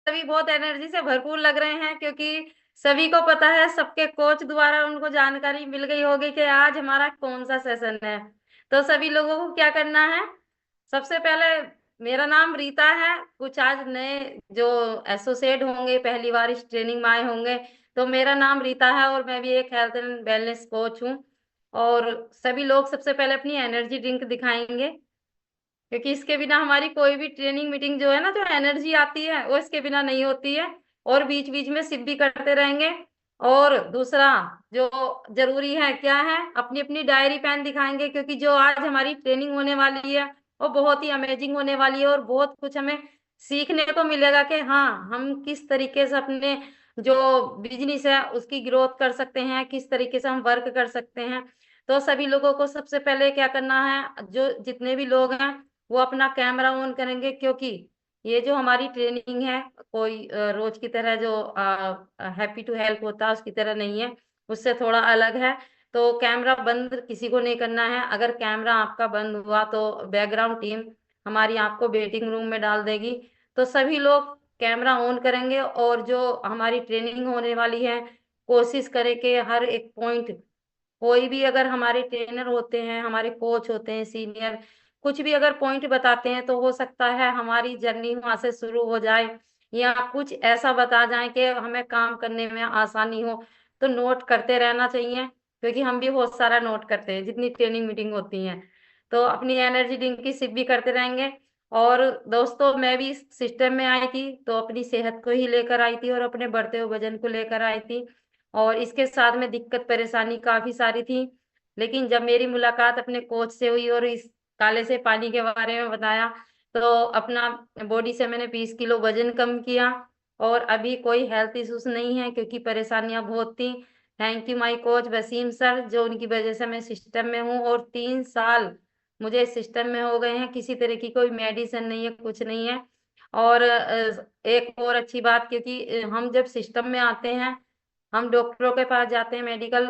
सभी बहुत एनर्जी से भरपूर लग रहे हैं, क्योंकि सभी को पता है, सबके कोच द्वारा उनको जानकारी मिल गई होगी कि आज हमारा कौन सा सेशन है। तो सभी लोगों को क्या करना है, सबसे पहले मेरा नाम रीता है। कुछ आज नए जो एसोसिएट होंगे, पहली बार इस ट्रेनिंग में आए होंगे, तो मेरा नाम रीता है और मैं भी एक हेल्थ एंड वेलनेस कोच हूँ। और सभी लोग सबसे पहले अपनी एनर्जी ड्रिंक दिखाएंगे, क्योंकि इसके बिना हमारी कोई भी ट्रेनिंग मीटिंग जो है ना, जो एनर्जी आती है वो इसके बिना नहीं होती है। और बीच बीच में सिप भी करते रहेंगे। और दूसरा जो जरूरी है क्या है, अपनी अपनी डायरी पेन दिखाएंगे, क्योंकि जो आज हमारी ट्रेनिंग होने वाली है वो बहुत ही अमेजिंग होने वाली है, और बहुत कुछ हमें सीखने को मिलेगा कि हाँ, हम किस तरीके से अपने जो बिजनेस है उसकी ग्रोथ कर सकते हैं, किस तरीके से हम वर्क कर सकते हैं। तो सभी लोगों को सबसे पहले क्या करना है, जो जितने भी लोग हैं वो अपना कैमरा ऑन करेंगे, क्योंकि ये जो हमारी ट्रेनिंग है कोई रोज की तरह जो हैप्पी टू हेल्प होता है उसकी तरह नहीं है, उससे थोड़ा अलग है। तो कैमरा बंद किसी को नहीं करना है। अगर कैमरा आपका बंद हुआ तो बैकग्राउंड टीम हमारी आपको वेटिंग रूम में डाल देगी। तो सभी लोग कैमरा ऑन करेंगे, और जो हमारी ट्रेनिंग होने वाली है, कोशिश करें कि हर एक पॉइंट, कोई भी अगर हमारे ट्रेनर होते हैं, हमारे कोच होते हैं सीनियर, कुछ भी अगर पॉइंट बताते हैं तो हो सकता है हमारी जर्नी वहां से शुरू हो जाए, या कुछ ऐसा बता जाए कि हमें काम करने में आसानी हो। तो नोट करते रहना चाहिए, क्योंकि हम भी बहुत सारा नोट करते हैं जितनी ट्रेनिंग मीटिंग होती है। तो अपनी एनर्जी ड्रिंक की सिप भी करते रहेंगे। और दोस्तों, मैं भी इस सिस्टम में आई थी तो अपनी सेहत को ही लेकर आई थी और अपने बढ़ते हुए वजन को लेकर आई थी। और इसके साथ में दिक्कत परेशानी काफी सारी थी, लेकिन जब मेरी मुलाकात अपने कोच से हुई और इस काले से पानी के बारे में बताया, तो अपना बॉडी से मैंने 20 किलो वजन कम किया। और अभी कोई हेल्थ इश्यूज नहीं है, क्योंकि परेशानियां बहुत थी। Thank you my coach Wasim sir, जो उनकी वजह से मैं सिस्टम में हूँ, और 3 साल मुझे इस सिस्टम में हो गए हैं। किसी तरह की कोई मेडिसिन नहीं है, कुछ नहीं है। और एक और अच्छी बात, क्योंकि हम जब सिस्टम में आते हैं, हम डॉक्टरों के पास जाते हैं, मेडिकल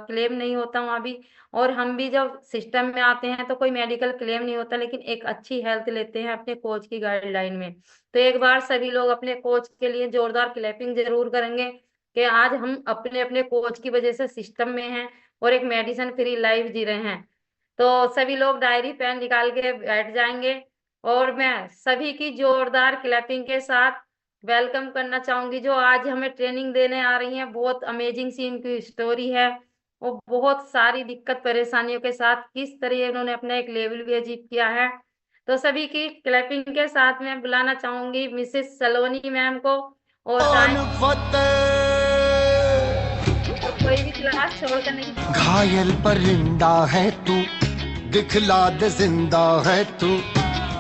क्लेम नहीं होता वहां भी। और हम भी जब सिस्टम में आते हैं तो कोई मेडिकल क्लेम नहीं होता, लेकिन एक अच्छी हेल्थ लेते हैं अपने कोच की गाइडलाइन में। तो एक बार सभी लोग अपने कोच के लिए जोरदार क्लैपिंग जरूर करेंगे, कि आज हम अपने अपने कोच की वजह से सिस्टम में हैं और एक मेडिसिन फ्री लाइफ जी रहे हैं। तो सभी लोग डायरी पेन निकाल के बैठ जाएंगे, और मैं सभी की जोरदार क्लैपिंग के साथ वेलकम करना चाहूंगी, जो आज हमें ट्रेनिंग देने आ रही हैं। बहुत अमेजिंग सी इनकी स्टोरी है। वो बहुत सारी दिक्कत परेशानियों के साथ किस तरह उन्होंने अपना एक लेवल भी अचीव किया है। तो सभी की क्लैपिंग के साथ मैं बुलाना चाहूंगी मिसेस सलोनी मैम को। और कौन टाइम फतेह तो कोई भी क्लास छोड़कर नहीं जाएगी। घायल परिंदा है तू, दिखला दे जिंदा है तू,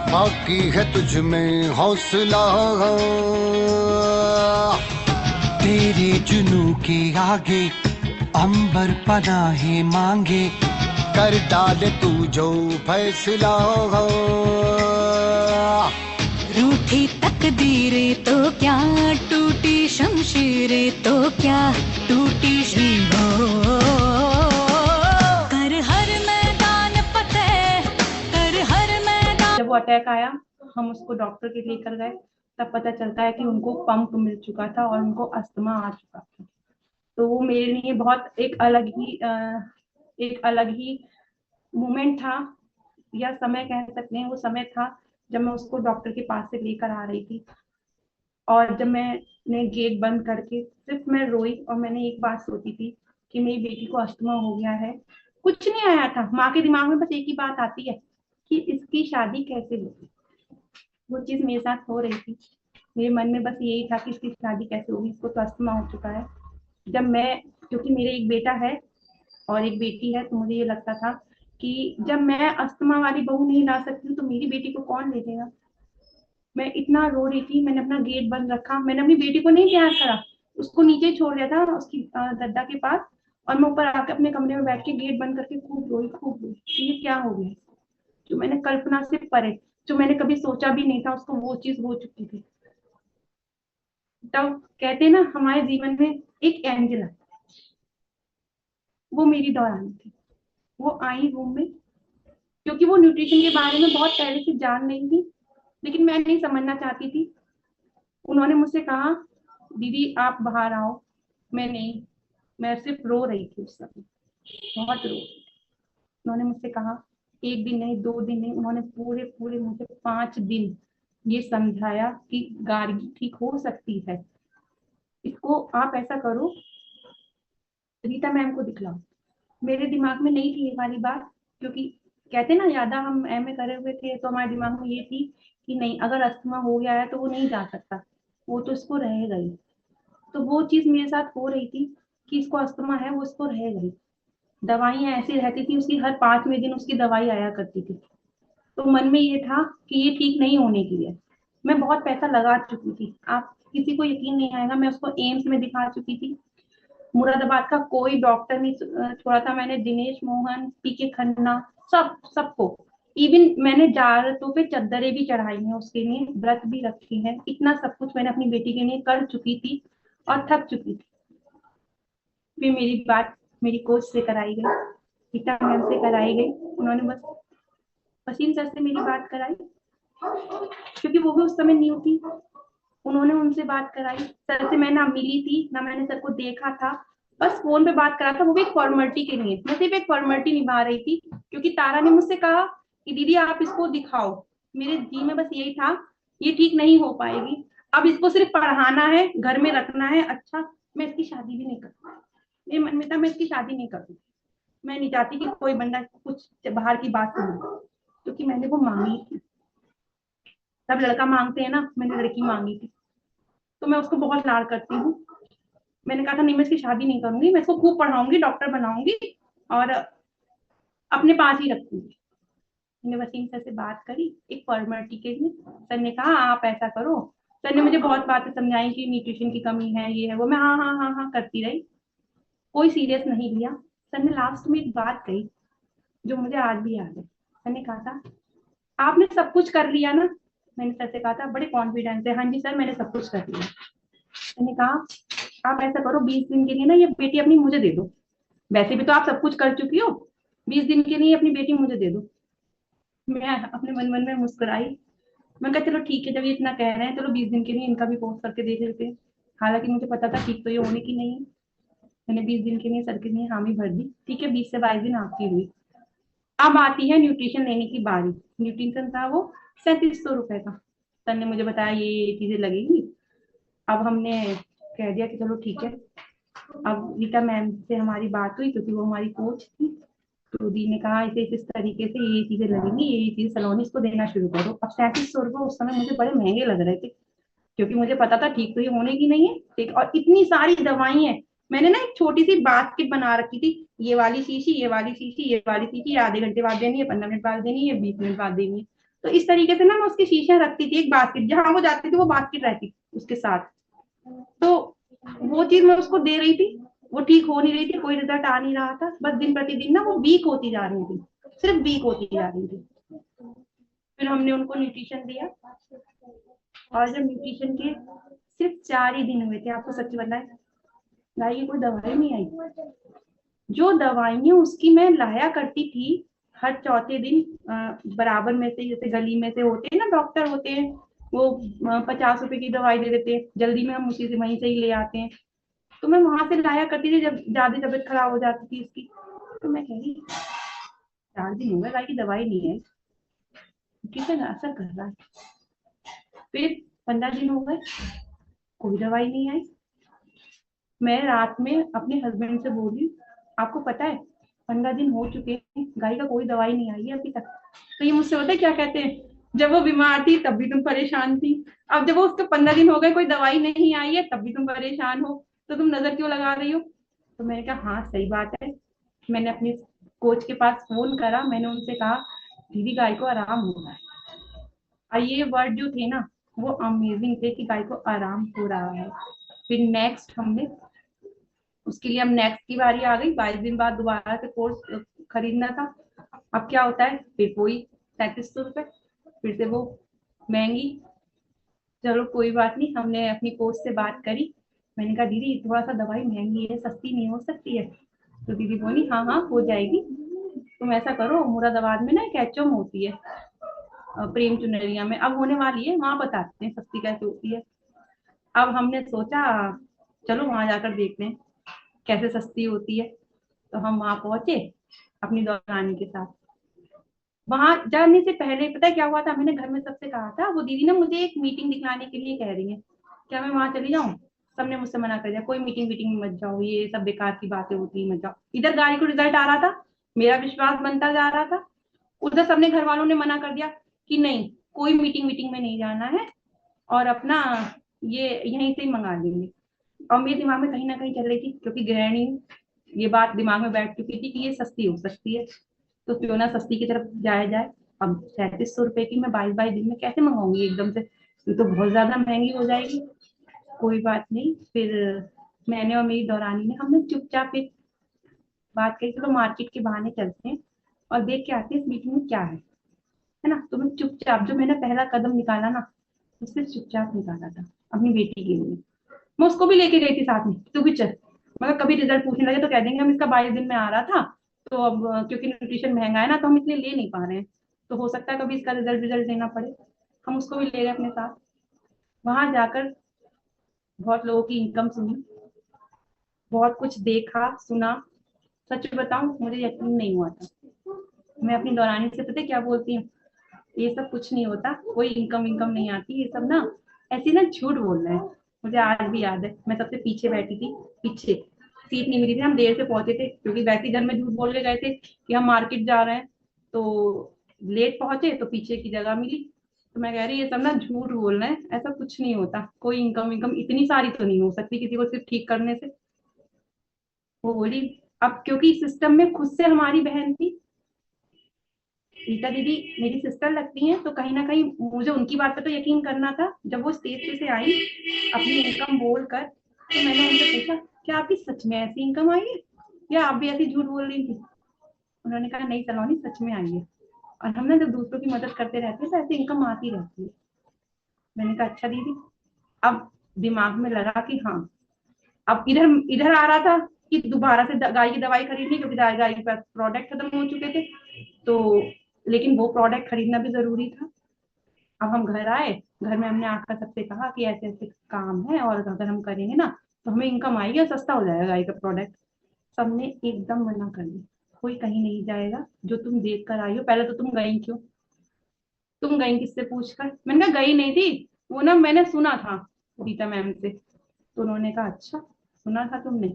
बाकी है तुझ में हौसला। तेरे जुनू के आगे अंबर पनाहे मांगे, कर डाले तू जो फैसला। रूठी तकदीरें तो क्या, टूटी शमशीरें तो क्या, टूटी हो कर हर मैदान फतेह, कर हर मैदान। जब वो अटैक आया, हम उसको डॉक्टर के लेकर गए, तब पता चलता है कि उनको पंप मिल चुका था और उनको अस्थमा आ चुका था। तो वो मेरे लिए बहुत एक अलग ही मोमेंट था, या समय कह सकते हैं। वो समय था जब मैं उसको डॉक्टर के पास से लेकर आ रही थी, और जब मैंने गेट बंद करके सिर्फ मैं रोई, और मैंने एक बात सोची थी कि मेरी बेटी को अस्थमा हो गया है। कुछ नहीं आया था, माँ के दिमाग में बस एक ही बात आती है कि इसकी शादी कैसे होगी। वो चीज मेरे साथ हो रही थी। मेरे मन में बस यही था कि इसकी शादी कैसे होगी, इसको तो अस्थमा हो चुका है। जब मैं, क्योंकि मेरे एक बेटा है और एक बेटी है, तो मुझे ये लगता था कि जब मैं अस्थमा वाली बहू नहीं ला सकती हूँ तो मेरी बेटी को कौन ले देगा। मैं इतना रो रही थी, मैंने अपना गेट बंद रखा, मैंने अपनी बेटी को नहीं तैयार करा, उसको नीचे छोड़ दिया था उसकी दद्दा के पास, और मैं ऊपर आके अपने कमरे में बैठ के गेट बंद करके खूब रोई, खूब रोई। ये क्या हो गया, जो मैंने कल्पना से परे, जो मैंने कभी सोचा भी नहीं था, उसको वो चीज हो चुकी थी। तब कहते हैं ना, हमारे जीवन में एक एंजल है, वो मेरी दौरान थी। वो आई रूम में, क्योंकि वो न्यूट्रिशन के बारे में बहुत पहले से जान रही थी, लेकिन मैं नहीं समझना चाहती थी। उन्होंने मुझसे कहा दीदी आप बाहर आओ। मैं नहीं, मैं सिर्फ रो रही थी उस समय, बहुत रो रही थी। उन्होंने मुझसे कहा, एक दिन नहीं, 2 दिन नहीं, उन्होंने पूरे पूरे मुझे 5 दिन ये समझाया कि गाड़ी ठीक हो सकती है, इसको आप ऐसा करो, रीता मैम को दिखलाओ। मेरे दिमाग में नहीं थी ये वाली बात, क्योंकि कहते ना, ज्यादा हम एमए करे हुए थे तो हमारे दिमाग में ये थी कि नहीं, अगर अस्थमा हो गया है तो वो नहीं जा सकता, वो तो इसको रहेगा ही। तो वो चीज मेरे साथ हो रही थी कि इसको अस्थमा है, वो इसको रहेगा ही। दवाइयां ऐसी रहती थी उसकी, हर 5वें दिन उसकी दवाई आया करती थी। तो मन में ये था कि ये ठीक नहीं होने की है। मैं बहुत पैसा लगा चुकी थी, आप किसी को यकीन नहीं आएगा, मैं उसको एम्स में दिखा चुकी थी। मुरादाबाद का कोई डॉक्टर नहीं छोड़ा था मैंने, दिनेश मोहन, पीके खन्ना, सबको। इवन मैंने जारतों पे चद्दरें भी चढ़ाई हैं उसके लिए, व्रत भी रखे हैं, इतना सब कुछ मैंने अपनी बेटी के लिए कर चुकी थी और थक चुकी थी। फिर मेरी बात मेरी कोच से कराई गई, गीता मैम से कराई गई। उन्होंने बस वसीम सर से मेरी बात कराई, क्योंकि वो भी उस समय न्यू थी। उन्होंने उनसे बात कराई, सर से मैं ना मिली थी ना मैंने सर को देखा था, बस फोन पे बात करा था, वो भी एक फॉर्मेलिटी के लिए। मैं सिर्फ एक फॉर्मेलिटी निभा रही थी, क्योंकि तारा ने मुझसे कहा कि दीदी आप इसको दिखाओ। मेरे जी में बस यही था, ये ठीक नहीं हो पाएगी, अब इसको सिर्फ पढ़ाना है, घर में रखना है। अच्छा, मैं इसकी शादी भी नहीं करूँ, मेरे मन में था मैं इसकी शादी नहीं करूँ। मैं नहीं चाहती कि कोई बंदा कुछ बाहर की बात सुने, क्योंकि मैंने वो मांगी थी। सब लड़का मांगते हैं ना, मैंने लड़की मांगी थी, तो मैं उसको बहुत लाड करती हूँ। मैंने कहा था नहीं, मैं इसकी शादी नहीं करूंगी, मैं इसको खूब पढ़ाऊंगी, डॉक्टर बनाऊंगी और अपने पास ही रखूंगी। मैंने वसीम सर से बात करी एक फॉर्मेलिटी के लिए। सर ने कहा आप ऐसा करो। सर ने मुझे बहुत बातें समझाई कि न्यूट्रिशन की कमी है, ये है वो, मैं हाँ हाँ हाँ हाँ करती रही, कोई सीरियस नहीं लिया। सर ने लास्ट में एक बात कही जो मुझे आज भी याद है। सर ने कहा था आपने सब कुछ कर लिया ना। मैंने सर से कहा था बड़े कॉन्फिडेंस से, हाँ जी सर मैंने सब कुछ कर लिया। मैंने कहा आप ऐसा करो, 20 दिन के लिए ना ये बेटी अपनी मुझे दे दो, वैसे भी तो आप सब कुछ कर चुकी हो, 20 दिन के लिए अपनी बेटी मुझे दे दो। मैं अपने मन मन में मुस्कुराई। मैं कहा चलो ठीक है, जब ये इतना कह रहे हैं, चलो 20 दिन के लिए इनका भी कोर्स करके देख लेते हैं। हालांकि मुझे पता था ठीक तो ये होने की नहीं है। मैंने 20 दिन के लिए सर के लिए हामी भर दी, ठीक है 20 से 22 दिन आपकी हुई। अब आती है न्यूट्रिशन लेने की बारी। न्यूट्रिशन था वो 3700 रुपए का। सर ने मुझे बताया ये चीजें लगेंगी। अब हमने कह दिया कि चलो ठीक है। अब रीता मैम से हमारी बात हुई, क्योंकि वो हमारी कोच थी। तो दी ने कहा इसे इस तरीके से ये चीजें लगेंगी, ये चीज सलोनी इसको देना शुरू करो। अब 3700 रुपये उस समय मुझे बड़े महंगे लग रहे थे, क्योंकि मुझे पता था ठीक तो ये होने की नहीं है, ठीक। और इतनी सारी दवाई है। मैंने ना एक छोटी सी बास्केट बना रखी थी, ये वाली शीशी, ये वाली शीशी, ये वाली शीशी, आधे घंटे बाद देनी है, 15 मिनट बाद देनी है, 20 मिनट बाद देनी है। तो इस तरीके से ना मैं उसकी शीशियां रखती थी, एक बास्केट जहां वो जाती थी वो बास्केट रहती थी उसके साथ। तो वो चीज मैं उसको दे रही थी, वो ठीक हो नहीं रही थी, कोई रिजल्ट आ नहीं रहा था, बस दिन प्रतिदिन ना वो वीक होती जा रही थी, सिर्फ वीक होती जा रही थी। फिर हमने उनको न्यूट्रिशन दिया, और जब न्यूट्रिशन के सिर्फ 4 ही दिन हुए थे, आपको सच बताएं, गाय की कोई दवाई नहीं आई। जो दवाइयां उसकी मैं लाया करती थी हर चौथे दिन, बराबर में से, जैसे गली में से होते हैं ना डॉक्टर होते हैं, वो 50 रुपए की दवाई दे देते हैं, जल्दी में हम उसी से वहीं से ही ले आते हैं। तो मैं वहां से लाया करती थी जब ज्यादा तबीयत खराब हो जाती थी इसकी। तो मैं कह रही 4 दिन हो गए गाय की दवाई नहीं है, ठीक है ना, असर कर रहा है। फिर 15 दिन हो गए, कोई दवाई नहीं आई। मैं रात में अपने हस्बैंड से बोली आपको पता है 15 दिन हो चुके हैं, गाय का कोई दवाई नहीं आई है अभी तक। तो ये मुझसे होता है क्या कहते हैं, जब वो बीमार थी तब भी तुम परेशान थी, अब जब वो उसके 15 दिन हो गए कोई दवाई नहीं आई है तब भी तुम परेशान हो, तो तुम नजर क्यों लगा रही हो। तो मैंने कहा हाँ सही बात है। मैंने अपने कोच के पास फोन करा, मैंने उनसे कहा दीदी गाय को आराम हो रहा है। और ये वर्ड जो थे ना वो अमेजिंग थे कि गाय को आराम हो रहा है। फिर नेक्स्ट हमने उसके लिए, हम नेक्स्ट की बारी आ गई, 22 दिन बाद दोबारा से कोर्स खरीदना था। अब क्या होता है, फिर वही 3700 रुपये, फिर से वो महंगी। चलो कोई बात नहीं, हमने अपनी कोच से बात करी। मैंने कहा दीदी थोड़ा सा दवाई महंगी है, सस्ती नहीं हो सकती है। तो दीदी बोली हाँ हाँ हो जाएगी, तुम ऐसा करो मुरादाबाद में ना एक एचएम होती है, प्रेम चुनरिया में अब होने वाली है, वहां बताते हैं सस्ती कैसे होती है। अब हमने सोचा चलो वहां जाकर देखते हैं कैसे सस्ती होती है। तो हम वहां पहुंचे अपनी दौरानी के साथ। वहां जाने से पहले पता है क्या हुआ था, मैंने घर में सबसे कहा था, वो दीदी ना मुझे एक मीटिंग दिखलाने के लिए कह रही है, क्या मैं वहां चली जाऊं? सबने मुझसे मना कर दिया, कोई मीटिंग वीटिंग में मत जाओ, ये सब बेकार की बातें होती है, मत जाओ। इधर गाड़ी को रिजल्ट आ रहा था, मेरा विश्वास बनता जा रहा था, उधर सबने घर वालों ने मना कर दिया कि नहीं, कोई मीटिंग वीटिंग में नहीं जाना है, और अपना ये यहीं से ही मंगा लेंगे। और मेरे दिमाग में कहीं ना कहीं चल रही थी, क्योंकि गृहिणी, ये बात दिमाग में बैठ चुकी थी कि ये सस्ती हो सकती है, तो क्यों ना सस्ती की तरफ जाया जाए। अब 3700 रुपए की मैं 22-22 दिन में कैसे मंगाऊंगी एकदम से, ये तो बहुत ज्यादा महंगी हो जाएगी। कोई बात नहीं, फिर मैंने और मेरी दौरानी ने, हमने चुपचाप एक बात कही, चलो मार्केट के बहाने चलते हैं और देख के आते हैं इस मीटिंग में क्या है ना। तो मैं चुपचाप, जो मैंने पहला कदम निकाला ना, उससे चुपचाप निकाला था अपनी बेटी के लिए। मैं उसको भी लेके गई थी साथ में, तू भी चल, मगर कभी रिजल्ट पूछने लगे तो कह देंगे हम इसका 22 दिन में आ रहा था, तो अब क्योंकि न्यूट्रिशन महंगा है ना, तो हम इसलिए ले नहीं पा रहे हैं, तो हो सकता है कभी इसका रिजल्ट रिजल्ट देना पड़े। हम उसको भी ले गए अपने साथ। वहां जाकर बहुत लोगों की इनकम सुनी, बहुत कुछ देखा सुना। सच बताऊं, मुझे यकीन नहीं हुआ था। मैं अपनी दौरानी से पता है क्या बोलती हूँ, ये सब कुछ नहीं होता, कोई इनकम इनकम नहीं आती, ये सब ना ऐसी ना झूठ बोल रहे हैं। मुझे आज भी याद है, मैं सबसे पीछे बैठी थी, पीछे सीट नहीं मिली थी, हम देर से पहुंचे थे, क्योंकि वैसे ही घर में झूठ बोल के गए थे कि हम मार्केट जा रहे हैं, तो लेट पहुंचे तो पीछे की जगह मिली। तो मैं कह रही ये सब ना झूठ बोल रहे हैं, ऐसा कुछ नहीं होता, कोई इनकम इनकम इतनी सारी तो नहीं हो सकती किसी को सिर्फ ठीक करने से। वो बोली, अब क्योंकि सिस्टम में खुद से हमारी बहन थी, रीता दीदी मेरी सिस्टर लगती हैं, तो कहीं ना कहीं मुझे उनकी बात पे तो यकीन करना था। जब वो स्टेज पे से आई अपनी इनकम बोल कर, तो मैंने उनसे पूछा, क्या आपकी सच में ऐसी इनकम आई है या आप भी ऐसी झूठ बोल रही थी? उन्होंने कहा नहीं सलोनी, सच में आई है, और हम ना जब दूसरों की मदद करते रहते हैं तो ऐसी इनकम आती रहती है। मैंने कहा अच्छा दीदी। अब दिमाग में लगा कि हाँ, अब इधर इधर आ रहा था कि दोबारा से गाय की दवाई खरीदनी, क्योंकि गाय के पास प्रोडक्ट खत्म हो चुके थे, तो लेकिन वो प्रोडक्ट खरीदना भी जरूरी था। अब हम घर आए, घर में हमने आकर सबसे कहा कि ऐसे ऐसे काम है, और अगर हम करेंगे ना तो हमें इनकम आएगी और सस्ता हो जाएगा गाय का प्रोडक्ट। सबने एकदम मना कर दिया, कोई कहीं नहीं जाएगा, जो तुम देख कर आई हो। पहले तो तुम गई क्यों, तुम गई किससे पूछकर? मैंने कहा गई नहीं थी, वो ना मैंने सुना था रीता मैम से। तो उन्होंने कहा अच्छा, सुना था तुमने,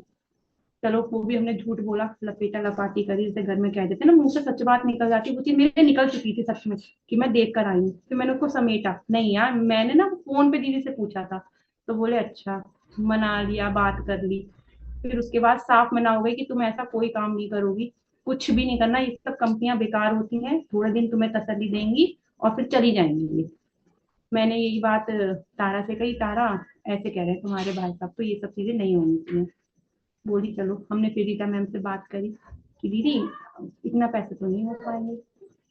चलो वो भी हमने झूठ बोला, लपेटा लपाटी करी, जैसे घर में कह देते ना, मुंह से सच बात निकल जाती, वो चीज मेरे निकल चुकी थी सच में कि मैं देख कर आई हूँ। फिर मैंने उसको समेटा, नहीं यार मैंने ना फोन पे दीदी से पूछा था, तो बोले अच्छा, मना लिया, बात कर ली। फिर उसके बाद साफ मना हो गई कि तुम ऐसा कोई काम नहीं करोगी, कुछ भी नहीं करना, ये सब कंपनियां बेकार होती हैं, थोड़े दिन तुम्हें तसल्ली देंगी और फिर चली जाएंगी ये। मैंने यही बात तारा से कही, तारा ऐसे कह रहे हैं तुम्हारे भाई साहब, तो ये सब चीजें नहीं होनी चाहिए। बोली चलो, हमने फिर रीता मैम से बात करी कि दीदी इतना पैसे तो नहीं हो पाएंगे।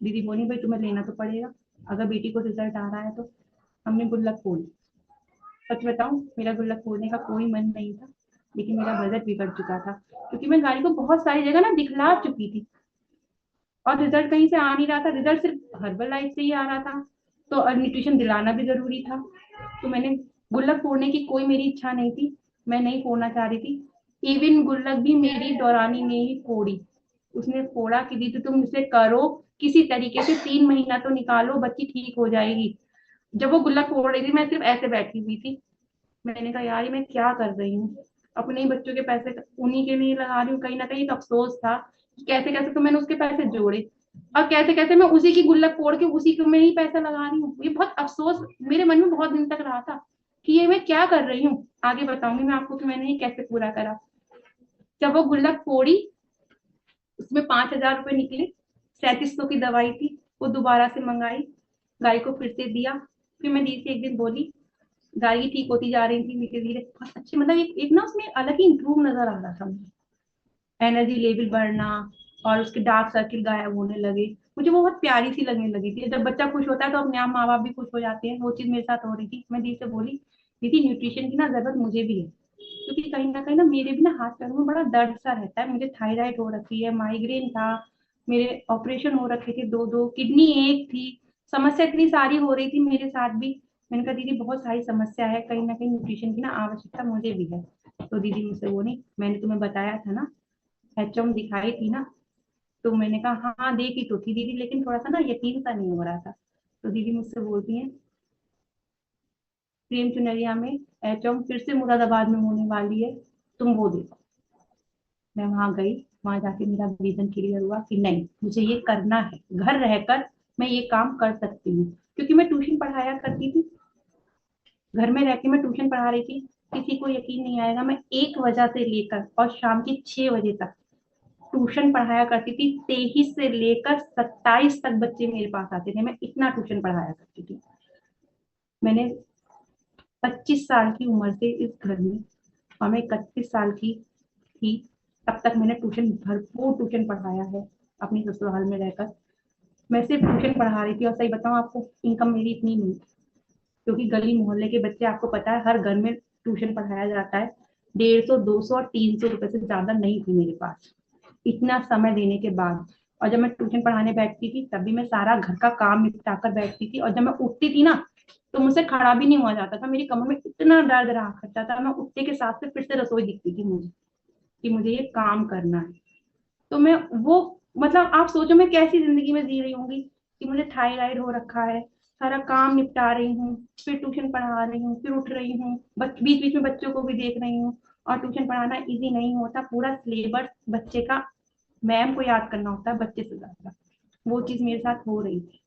दीदी बोली भाई तुम्हें लेना तो पड़ेगा, अगर बेटी को रिजल्ट आ रहा है तो। हमने गुल्लक खोली। सच बताऊं, मेरा गुल्लक खोलने का कोई मन नहीं था, लेकिन मेरा बजट बिगड़ चुका था, क्योंकि मैं गाड़ी को बहुत सारी जगह ना दिखला चुकी थी, और रिजल्ट कहीं से आ नहीं रहा था, रिजल्ट सिर्फ हर्बल लाइफ से ही आ रहा था, तो न्यूट्रिशन दिलाना भी जरूरी था। तो मैंने, गुल्लक फोड़ने की कोई मेरी इच्छा नहीं थी, मैं नहीं फोड़ना चाह रही थी। इवन गुल्लक भी मेरी दौरानी ने ही फोड़ी, उसने फोड़ा कि दीदी तुम इसे करो किसी तरीके से, 3 महीना तो निकालो, बच्ची ठीक हो जाएगी। जब वो गुल्लक फोड़ रही थी, मैं सिर्फ ऐसे बैठी हुई थी। मैंने कहा यार ये मैं क्या कर रही हूँ, अपने ही बच्चों के पैसे उन्हीं के लिए लगा रही हूँ। कहीं ना कहीं एक अफसोस था कि कैसे कैसे तो मैंने उसके पैसे जोड़े, और कैसे कैसे मैं उसी की गुल्लक फोड़ के उसी में ही पैसा लगा रही हूँ। ये बहुत अफसोस मेरे मन में बहुत दिन तक रहा था कि ये मैं क्या कर रही हूँ। आगे बताऊंगी मैं आपको कि मैंने ये कैसे पूरा करा। जब वो गुल्लक फोड़ी, उसमें 5,000 रुपए निकले, 3700 की दवाई थी, वो दोबारा से मंगाई, गाय को फिर से दिया। फिर मैं दी से एक दिन बोली, गाय ठीक होती जा रही थी धीरे धीरे, बहुत अच्छी, मतलब एक ना उसमें अलग ही इंप्रूव नजर आ रहा था मुझे, एनर्जी लेवल बढ़ना, और उसके डार्क सर्किल गायब होने लगे। मुझे वो बहुत प्यारी सी लगने लगी थी। जब बच्चा खुश होता है तो अपने आप माँ बाप भी खुश हो जाते हैं, वो चीज मेरे साथ हो रही थी। मैं दी से बोली, दीदी न्यूट्रिशन की ना जरूरत मुझे भी है, क्योंकि कहीं ना मेरे भी ना हाथ पैरों में बड़ा दर्द सा रहता है, मुझे थायराइड हो रखी है, माइग्रेन था, मेरे ऑपरेशन हो रखे थे, दो दो किडनी एक थी, समस्या इतनी सारी हो रही थी मेरे साथ भी। मैंने कहा दीदी बहुत सारी समस्या है, कहीं ना कहीं न्यूट्रिशन की ना आवश्यकता मुझे भी है। तो दीदी मुझसे बोली, मैंने तुम्हें बताया था ना, एचएम दिखाई थी ना। तो मैंने कहा हाँ हाँ, देखी तो थी दीदी, लेकिन थोड़ा सा ना यकीन सा नहीं हो रहा था। तो दीदी मुझसे बोलती है, प्रेम चुनरिया में एचएम फिर से मुरादाबाद में होने वाली है, तुम वो देखो। मैं वहां गई, वहां जाके मेरा विजन क्लियर हुआ कि नहीं, मुझे ये करना है, घर रहकर मैं ये काम कर सकती हूँ। क्योंकि मैं ट्यूशन पढ़ाया करती थी, घर में रह के मैं ट्यूशन पढ़ा रही थी। किसी को यकीन नहीं आएगा, मैं 1 बजे से लेकर और शाम के 6 बजे तक ट्यूशन पढ़ाया करती थी। 23 से लेकर 27 तक बच्चे मेरे पास आते थे, मैं इतना ट्यूशन पढ़ाया करती थी। मैंने 25 साल की उम्र से इस घर में, और मैं 31 साल की थी तब तक मैंने ट्यूशन, भरपूर ट्यूशन पढ़ाया है अपनी ससुराल में रहकर। मैं सिर्फ ट्यूशन पढ़ा रही थी, और सही बताऊं आपको, इनकम मेरी इतनी नहीं, क्योंकि गली मोहल्ले के बच्चे, आपको पता है हर घर में ट्यूशन पढ़ाया जाता है। 150, 200 और 300 रुपए से ज्यादा नहीं थी मेरे पास, इतना समय देने के बाद। और जब मैं ट्यूशन पढ़ाने बैठती थी तब भी मैं सारा घर का काम निपटा कर बैठती थी, और जब मैं उठती थी ना तो मुझसे खड़ा भी नहीं हुआ जाता था, मेरी कमर में इतना दर्द रहा करता था। मैं उठने के साथ से फिर से रसोई दिखती थी मुझे, कि मुझे ये काम करना है। तो मैं वो, मतलब आप सोचो मैं कैसी जिंदगी में जी रही होंगी, कि मुझे थायराइड हो रखा है, सारा काम निपटा रही हूँ, फिर ट्यूशन पढ़ा रही हूँ, फिर उठ रही हूँ, बीच बीच में बच्चों को भी देख रही हूँ। और ट्यूशन पढ़ाना इजी नहीं होता, पूरा सिलेबस बच्चे का मैम को याद करना होता है बच्चे से ज्यादा। वो चीज मेरे साथ हो रही थी।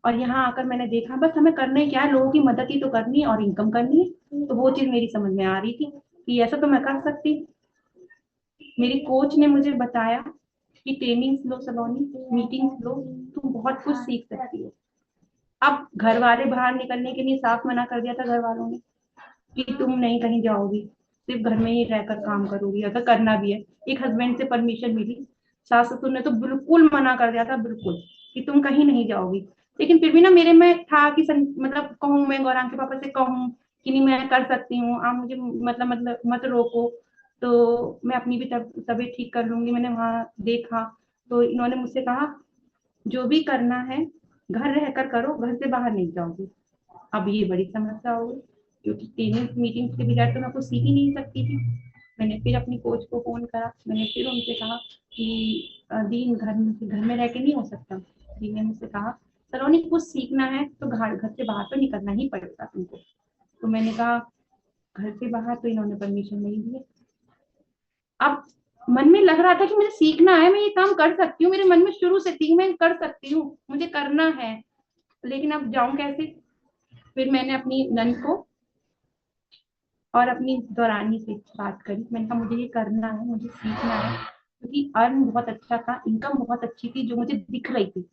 और यहाँ आकर मैंने देखा बस हमें करना ही क्या है, लोगों की मदद ही तो करनी है और इनकम करनी है। तो वो चीज मेरी समझ में आ रही थी कि ऐसा तो मैं कर सकती। मेरी कोच ने मुझे बताया कि ट्रेनिंग्स लो सलोनी, मीटिंग्स लो, तुम बहुत कुछ सीख सकती हो। अब घर वाले बाहर निकलने के लिए साफ मना कर दिया था घर वालों ने, कि तुम नहीं कहीं जाओगी, सिर्फ घर में ही रहकर काम करोगी, अगर करना भी है। एक हस्बैंड से परमिशन मिली, सास ससुर ने तो बिल्कुल मना कर दिया था, बिल्कुल, कि तुम कहीं नहीं जाओगी। लेकिन फिर भी ना मेरे में था कि मतलब कहूँ, मैं गौरांग के पापा से कहूँ कि नहीं मैं कर सकती हूँ, आप मुझे मतलब मत रोको, तो मैं अपनी भी तबीयत ठीक कर लूंगी। मैंने वहां देखा, तो इन्होंने मुझसे कहा जो भी करना है घर रहकर करो, घर से बाहर नहीं जाओगी। अब ये बड़ी समस्या हो गई, क्योंकि ट्रेनिंग मीटिंग के बगैर तो मैं कुछ सीख ही नहीं सकती थी। मैंने फिर अपनी कोच को फोन करा, मैंने फिर उनसे कहा कि दी घर में रह के नहीं हो सकता। दी ने मुझसे कहा सलोनी कुछ सीखना है तो घर से बाहर तो निकलना ही पड़ेगा तुमको। तो मैंने कहा घर से बाहर, तो इन्होंने परमिशन नहीं दी। अब मन में लग रहा था कि मुझे सीखना है, मैं ये काम कर सकती हूँ, मेरे मन में शुरू से थी मैं कर सकती हूँ, मुझे करना है, लेकिन अब जाऊं कैसे। फिर मैंने अपनी नन को और अपनी दौरानी से बात करी, मैंने कहा मुझे ये करना है, मुझे सीखना है, क्योंकि अर्न बहुत अच्छा था, इनकम बहुत अच्छी थी जो मुझे दिख रही थी।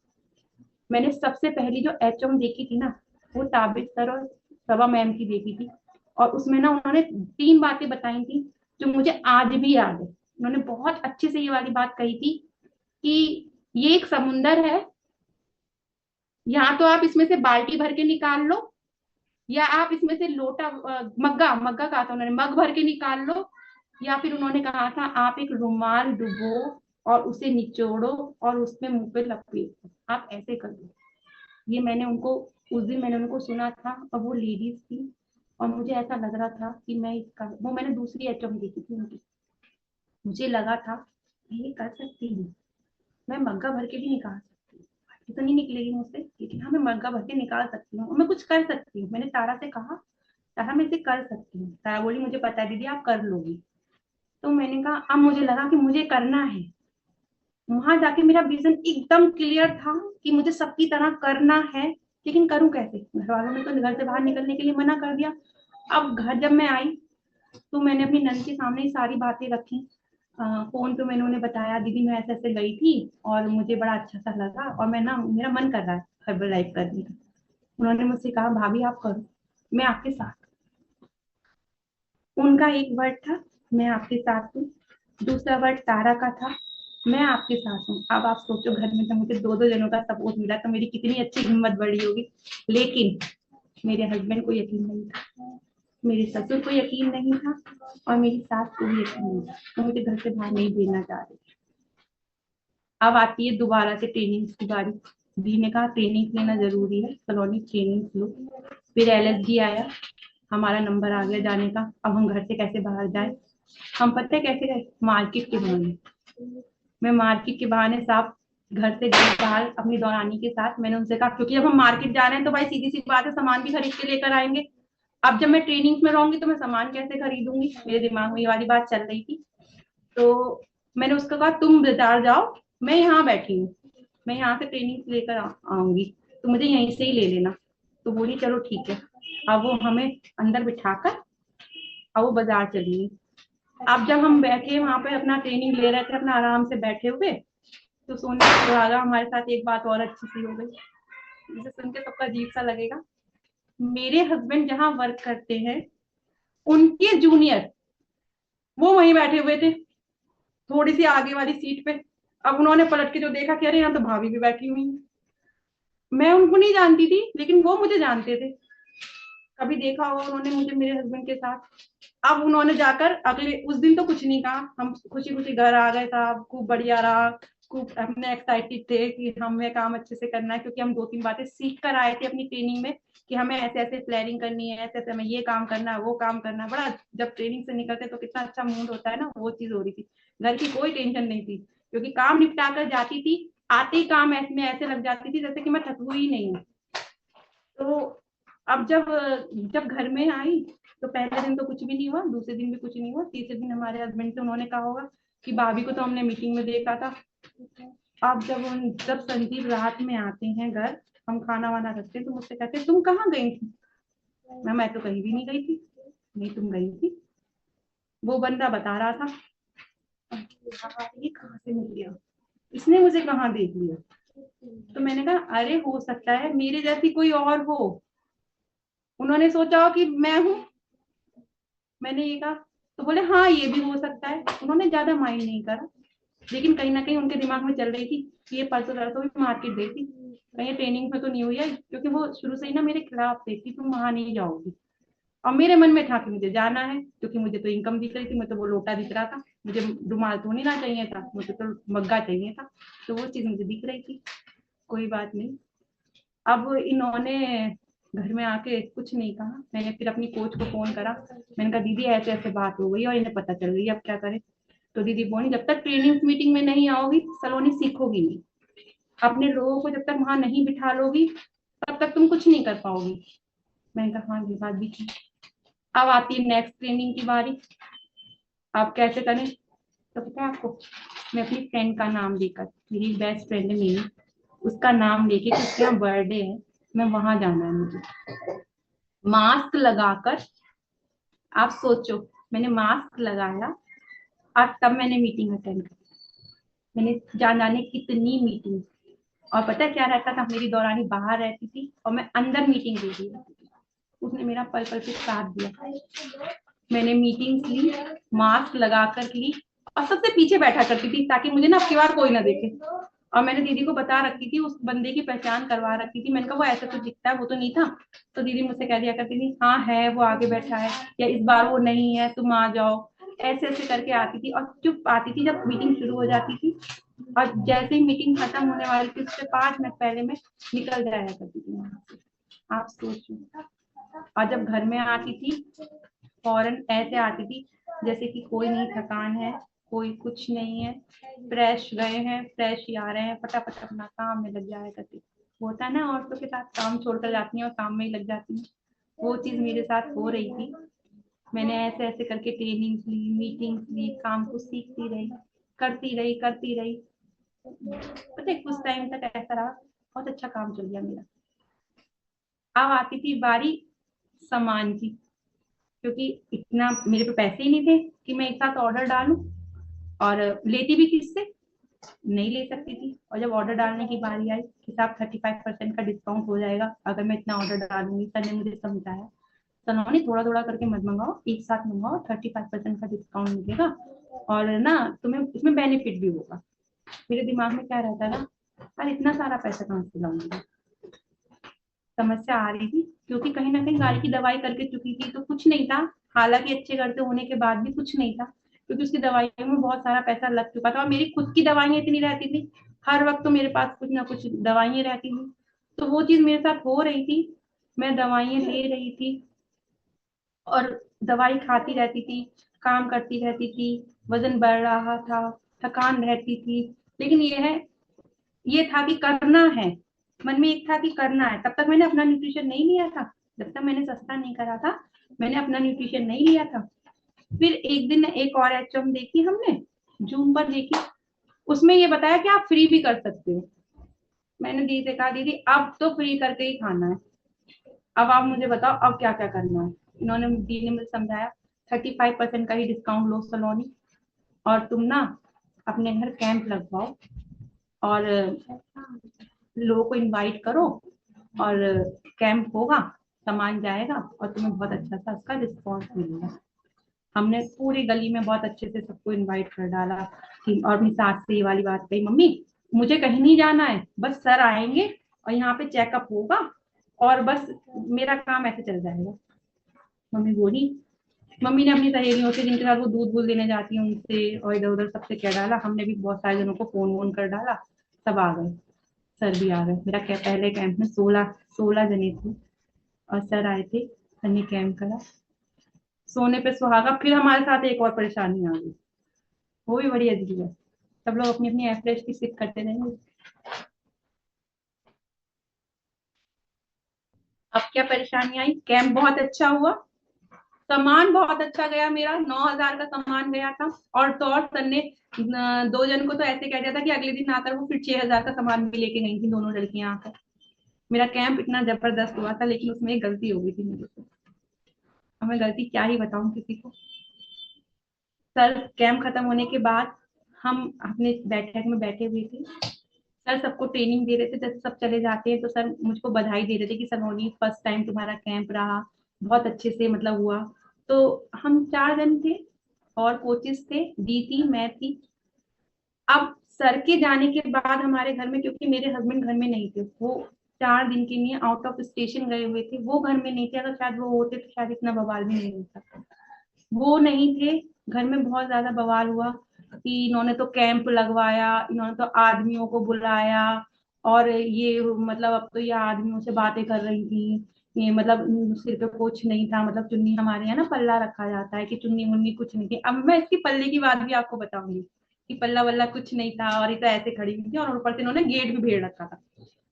मैंने सबसे पहली जो एचएम देखी थी ना, वो ताबिश सर और सवा मैम की देखी थी। और उसमें ना उन्होंने 3 बातें बताई थी जो मुझे आज भी याद है। उन्होंने बहुत अच्छे से ये वाली बात कही थी कि ये एक समुंदर है, यहाँ तो आप इसमें से बाल्टी भर के निकाल लो, या आप इसमें से लोटा, मग्गा मग्गा कहा था उन्होंने, मग भर के निकाल लो, या फिर उन्होंने कहा था आप एक रुमाल डुबो और उसे निचोड़ो और उसमें मुंह पे लपेटो, आप ऐसे कर दो। ये मैंने उनको, उस दिन मैंने उनको सुना था, और वो लेडीज थी, और मुझे ऐसा लग रहा था कि मैं इसका, वो मैंने दूसरी एचएम देखी थी उनकी, मुझे लगा था मैं ये कर सकती हूँ, मैं मग्गा भर के भी निकाल सकती हूँ, बाल्टी तो नहीं निकलेगी मुझसे, लेकिन हाँ मैं मग्गा भर के निकाल सकती हूँ, मैं कुछ कर सकती हूँ। मैंने तारा से कहा तारा मैं इसे कर सकती हूँ, तारा बोली मुझे पता है दीदी आप कर लोगी। तो मैंने कहा अब मुझे लगा कि मुझे करना है। वहां जाके मेरा विजन एकदम क्लियर था कि मुझे सबकी तरह करना है, लेकिन करूं कैसे, घर वालों ने तो घर से बाहर निकलने के लिए मना कर दिया। अब घर जब मैं आई तो मैंने अपनी नंद के सामने सारी बातें रखी। फोन पे मैंने उन्हें बताया दीदी मैं ऐसे ऐसे गई थी और मुझे बड़ा अच्छा सा लगा, और मैं ना मेरा मन कर रहा है हर्बल लाइफ करने का। उन्होंने मुझसे कहा भाभी आप करो, मैं आपके साथ। उनका एक वर्ड था मैं आपके साथ हूँ, दूसरा वर्ड तारा का था मैं आपके साथ हूँ। अब आप सोचो घर में जब मुझे दो दो जनों का सपोर्ट मिला तो मेरी कितनी अच्छी हिम्मत बढ़ी होगी। लेकिन मेरे हस्बैंड को यकीन नहीं था, मेरे ससुर को यकीन नहीं था, और मेरी सास को भी यकीन नहीं था, तो मुझे घर से बाहर नहीं भेजना चाह रही। अब आती है दोबारा से ट्रेनिंग की बारी। दी ने कहा ट्रेनिंग लेना जरूरी है, सलोनी ट्रेनिंग लो। फिर LSD आया, हमारा नंबर आ गया जाने का। अब हम घर से कैसे बाहर जाए, हम पता है कैसे गए, मार्केट के बहाने। मैं मार्केट के बहाने साहब घर से गई बाहर अपनी दौरानी के साथ। मैंने उनसे कहा क्योंकि जब हम मार्केट जा रहे हैं तो भाई सीधी सी बात है, सामान भी खरीद के लेकर आएंगे। अब जब मैं ट्रेनिंग में रहूंगी तो मैं सामान कैसे खरीदूंगी, मेरे दिमाग में ये वाली बात चल रही थी। तो मैंने उसको कहा तुम बाजार जाओ, मैं यहाँ बैठी हूँ, मैं यहाँ से ट्रेनिंग लेकर आऊंगी, तो मुझे यहीं से ही ले लेना। तो बोली चलो ठीक है। अब वो हमें अंदर बिठाकर अब वो बाजार चली गई। अब जब हम बैठे वहां पे अपना ट्रेनिंग ले रहे थे अपना आराम से बैठे हुए, तो सोने सुहागा हमारे साथ एक बात और अच्छी सी हो गई, जिसे सुन के सबका अजीब सा लगेगा। मेरे हस्बैंड जहाँ वर्क करते हैं उनके जूनियर वो वहीं बैठे हुए थे, थोड़ी सी आगे वाली सीट पे। अब उन्होंने पलट के जो देखा कि अरे यहाँ तो भाभी भी बैठी हुई है। मैं उनको नहीं जानती थी लेकिन वो मुझे जानते थे, कभी देखा हो उन्होंने मुझे मेरे हस्बैंड के साथ। अब उन्होंने जाकर अगले उस दिन तो कुछ नहीं कहा, हम खुशी खुशी घर आ गए साहब, खूब बढ़िया रहा। खूब हमने एक्साइटेड थे कि हमें काम अच्छे से करना है, क्योंकि हम 2-3 बातें सीख कर आए थे अपनी ट्रेनिंग में कि हमें ऐसे ऐसे प्लानिंग करनी है, ऐसे ऐसे हमें ये काम करना है वो काम करना है। बड़ा जब ट्रेनिंग से निकलते तो कितना अच्छा मूड होता है ना, वो चीज हो रही थी। घर की कोई टेंशन नहीं थी क्योंकि काम निपटा कर जाती थी, आते ही काम में ऐसे लग जाती थी जैसे कि मैं थक हुई नहीं हूँ। तो अब जब जब घर में आई तो पहले दिन तो कुछ भी नहीं हुआ, दूसरे दिन भी कुछ नहीं हुआ, तीसरे दिन हमारे हस्बैंड से उन्होंने कहा होगा कि भाभी को तो हमने मीटिंग में देखा था। अब जब संजीव रात में आते हैं घर, हम खाना वाना रखते हैं तो मुझसे कहते हैं तुम कहाँ गई थी। मैं तो कहीं भी नहीं गई थी। नहीं तुम गई थी, वो बंदा बता रहा था। ये कहाँ से मिल गया, इसने मुझे कहाँ देख लिया। तो मैंने कहा अरे हो सकता है मेरे जैसी कोई और हो, उन्होंने सोचा हो कि मैं हूँ। मैंने ये कहा तो बोले हाँ ये भी हो सकता है। उन्होंने ज्यादा माइंड नहीं करा, लेकिन कहीं ना कहीं उनके दिमाग में चल रही थी कि ये परसों तरसों भी मार्केट गई थी, कहीं ट्रेनिंग में तो नहीं हुई है, क्योंकि वो शुरू से ही ना मेरे खिलाफ थे कि तुम वहां नहीं जाओगी। और मेरे मन में था कि मुझे जाना है, क्योंकि मुझे तो इनकम दिख रही थी, मुझे तो वो लोटा दिख रहा था, मुझे रुमाल तो नहीं ना चाहिए था, मुझे तो मग्गा चाहिए था। तो वो चीज मुझे दिख रही थी, कोई बात नहीं। अब इन्होंने घर में आके कुछ नहीं कहा। मैंने फिर अपनी कोच को फोन करा, मैंने कहा दीदी ऐसे ऐसे बात हो गई और इन्हें पता चल गई, अब क्या करें। तो दीदी बोली जब तक ट्रेनिंग मीटिंग में नहीं आओगी सलोनी सीखोगी नहीं, अपने लोगों को जब तक वहां नहीं बिठा लोगी तब तक तुम कुछ नहीं कर पाओगी। मैंने कहा हाँ ये बात भी ठीक। अब आती है नेक्स्ट ट्रेनिंग की बारी, आप कैसे करें। तो पता है आपको, मैं अपनी फ्रेंड का नाम लेकर, मेरी बेस्ट फ्रेंड है मेरी, उसका नाम लेके कि उसका बर्थडे है, मैं वहां जाना है मुझे, मास्क लगाकर। आप सोचो, मैंने मास्क लगाया और तब मैंने मीटिंग अटेंड की। मैंने जाने कितनी मीटिंग, और पता है क्या रहता था, मेरी दौरानी बाहर रहती थी और मैं अंदर मीटिंग दे रही रहती थी। उसने मेरा पल पल पे साथ दिया। मैंने मीटिंग्स ली, मास्क लगाकर ली, और सबसे पीछे बैठा करती थी ताकि मुझे ना अब बार कोई ना देखे। और मैंने दीदी को बता रखी थी, उस बंदे की पहचान करवा रखी थी। मैंने कहा वो ऐसा तो दिखता है, वो तो नहीं था। तो दीदी मुझसे कह दिया करती थी हाँ है, वो आगे बैठा है, या इस बार वो नहीं है तुम आ जाओ। ऐसे ऐसे करके आती थी और चुप आती थी जब मीटिंग शुरू हो जाती थी। और जैसे ही मीटिंग खत्म होने वाली थी उससे 5 मिनट पहले मैं निकल जाया करती थी वहां से। आप सोचो। और जब घर में आती थी फौरन ऐसे आती थी जैसे कि कोई नहीं थकान है, कोई कुछ नहीं है, फ्रेश गए हैं फ्रेश ही आ रहे हैं, फटाफट अपना काम में लग जाया करती। होता है ना औरतों के साथ, काम छोड़कर जाती हैं और काम में ही लग जाती हैं, वो चीज मेरे साथ हो रही थी। मैंने ऐसे ऐसे करके ट्रेनिंग ली, मीटिंग्स ली, काम को सीखती रही, करती रही। पता है कुछ टाइम तक ऐसा रहा, बहुत अच्छा काम चल गया मेरा। अब आती थी बारी सामान की, क्योंकि इतना मेरे पे पैसे ही नहीं थे कि मैं एक साथ ऑर्डर डालूं, और लेती भी किससे, नहीं ले सकती थी। और जब ऑर्डर डालने की बारी आई कि साहब 35% का डिस्काउंट हो जाएगा अगर मैं इतना ऑर्डर डालूंगी, सर ने मुझे समझाया सलोनी थोड़ा थोड़ा करके मत मंगाओ, एक साथ मंगाओ, 35% का डिस्काउंट मिलेगा और ना तुम्हें इसमें बेनिफिट भी होगा। मेरे दिमाग में क्या रहता था, यार इतना सारा पैसा कहाँ से लाऊंगी। समस्या आ रही थी क्योंकि कहीं ना कहीं गाड़ी की दवाई करके चुकी थी तो कुछ नहीं था, हालांकि अच्छे करते होने के बाद भी कुछ नहीं था, क्योंकि उसकी दवाइयों में बहुत सारा पैसा लग चुका था और मेरी खुद की दवाइयां इतनी रहती थी हर वक्त तो मेरे पास कुछ ना कुछ दवाइयाँ रहती थी, तो वो चीज मेरे साथ हो रही थी। मैं दवाइयाँ ले रही थी और दवाई खाती रहती थी, काम करती रहती थी, वजन बढ़ रहा था, थकान रहती थी। लेकिन ये था कि करना है, मन में एक था कि करना है। तब तक मैंने अपना न्यूट्रिशन नहीं लिया था, जब तक मैंने सस्ता नहीं करा था मैंने अपना न्यूट्रिशन नहीं लिया था। फिर एक दिन एक और एचएम देखी हमने, जूम पर देखी, उसमें ये बताया कि आप फ्री भी कर सकते हो। मैंने दीदी से कहा दीदी अब तो फ्री करके ही खाना है, अब आप मुझे बताओ अब क्या क्या करना है। इन्होंने दी ने मुझे समझाया 35% का ही डिस्काउंट लो सलोनी, और तुम ना अपने घर कैंप लगवाओ और लोगों को इनवाइट करो, और कैंप होगा, सामान जाएगा और तुम्हें बहुत अच्छा सा उसका रिस्पॉन्स मिलेगा। हमने पूरी गली में बहुत अच्छे से सबको इनवाइट कर डाला कि, और अपनी सास से ये वाली बात कही, मम्मी मुझे कहीं नहीं जाना है, बस सर आएंगे और यहाँ पे चेकअप होगा और बस मेरा काम ऐसे चल जाएगा। मम्मी बोली, मम्मी ने अपनी सहेलियों से जिनके साथ वो दूध वूध लेने जाती है उनसे और इधर उधर सबसे कह डाला। हमने भी बहुत सारे जनों को फोन वोन कर डाला, सब आ गए, सर भी आ गए। मेरा पहले कैंप में 16 जने थे और सर आए थे, सर ने कैंप करा। सोने पे सुहागा। फिर हमारे साथ एक और परेशानी आ गई, वो भी बड़ी अजीब है। सब लोग अपनी अपनी एवरेज की सिप करते रहेंगे। अब क्या परेशानी आई, कैंप बहुत अच्छा हुआ, सामान बहुत अच्छा गया, मेरा 9,000 का सामान गया था। और तो और सर ने 2 जन को तो ऐसे कह दिया था कि अगले दिन आकर वो फिर 6,000 का सामान भी लेके गई थी, दोनों लड़कियां आकर। मेरा कैंप इतना जबरदस्त हुआ था, लेकिन उसमें एक गलती हो गई थी मेरे से। अब मैं गलती क्या ही बताऊं किसी को। सर कैंप खत्म होने के बाद हम अपने बैठक में बैठे हुए थे, सर सबको ट्रेनिंग दे रहे थे। जैसे सब चले जाते हैं तो सर मुझको बधाई दे रहे थे कि सलोनी फर्स्ट टाइम तुम्हारा कैंप रहा, बहुत अच्छे से मतलब हुआ। तो हम 4 जन थे और कोचिस थे, दी थी, मैं थी। अब सर के जाने के बाद हमारे घर में, क्योंकि मेरे हस्बैंड घर में नहीं थे, वो 4 दिन के लिए आउट ऑफ स्टेशन गए हुए थे, वो घर में नहीं थे। अगर शायद वो होते तो शायद इतना बवाल भी नहीं होता। वो नहीं थे, घर में बहुत ज्यादा बवाल हुआ कि इन्होंने तो कैंप लगवाया, इन्होंने तो आदमियों को बुलाया, और ये मतलब अब तो ये आदमियों से बातें कर रही थी, ये मतलब सिर पे कुछ नहीं था, मतलब चुन्नी हमारे यहाँ ना पल्ला रखा जाता है कि चुन्नी मुन्नी कुछ नहीं थी। अब मैं इसकी पल्ले की बात भी आपको बताऊंगी कि पल्ला वल्ला कुछ नहीं था, और ये तो ऐसे खड़ी हुई थी, और ऊपर से इन्होंने गेट भी भेड़ रखा था।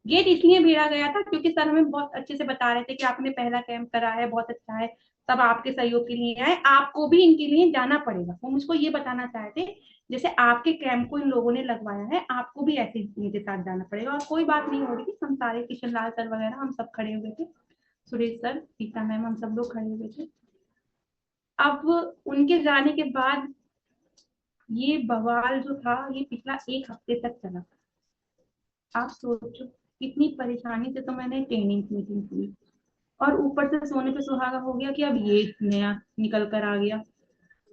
गेट इसलिए भेड़ा गया था क्योंकि सर हमें बहुत अच्छे से बता रहे थे कि आपने पहला कैंप करा है, बहुत अच्छा है, सब आपके सहयोग के लिए आए, आपको भी इनके लिए जाना पड़ेगा। वो मुझको ये बताना चाहते, जैसे आपके कैंप को इन लोगों ने लगवाया है, आपको भी ऐसे इनके साथ जाना पड़ेगा। और कोई बात नहीं हो रही थी, हम सारे किशन लाल सर वगैरह हम सब खड़े हुए थे, सुरेश सर, पीता मैम, हम सब लोग खड़े हुए थे। अब उनके जाने के बाद ये बवाल जो था ये पिछला 1 हफ्ते तक चला। आप सोचो कितनी परेशानी से तो मैंने ट्रेनिंग मीटिंग की, और ऊपर से सोने पे सुहागा हो गया कि अब ये नया निकल कर आ गया।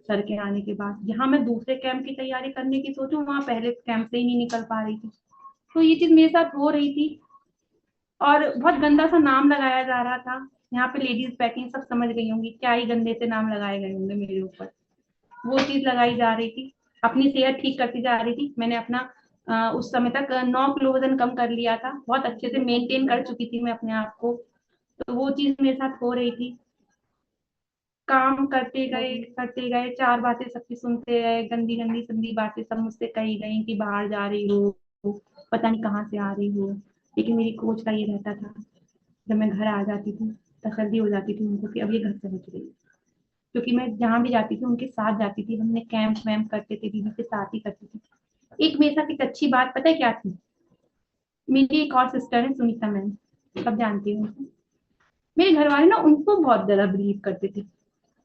सर के आने के बाद जहां मैं दूसरे कैंप की तैयारी करने की सोचूं, वहां पहले कैंप से ही नहीं निकल पा रही थी। तो ये चीज मेरे साथ हो रही थी, और बहुत गंदा सा नाम लगाया जा रहा था। यहाँ पे लेडीज बैठी हैं, सब समझ गई होंगी क्या ही गंदे से नाम लगाए गए होंगे मेरे ऊपर। वो चीज लगाई जा रही थी। अपनी सेहत ठीक करती जा रही थी। मैंने अपना उस समय तक 9 किलो वजन कम कर लिया था, बहुत अच्छे से मेंटेन कर चुकी थी मैं अपने आप को। तो वो चीज मेरे साथ हो रही थी। काम करते गए, 4 बातें सबकी सुनते गए, गंदी गंदी संदी बातें सब मुझसे कही गई कि बाहर जा रही हो, पता नहीं कहाँ से आ रही हो। लेकिन मेरी कोच का ये रहता था, जब मैं घर आ जाती थी तसल्ली हो जाती थी उनको कि अब ये घर पहुंच रही है। क्योंकि मैं जहाँ भी जाती थी उनके साथ जाती थी, हमने कैंप वैम्प करते थे, दीदी के साथ ही करती थी। एक मेरे साथ एक अच्छी बात पता है क्या थी, मेरी एक और सिस्टर है सुनीता मैम, सब जानती हूँ उनको। मेरे घर वाले ना उनको बहुत ज्यादा बिलीव करते थे।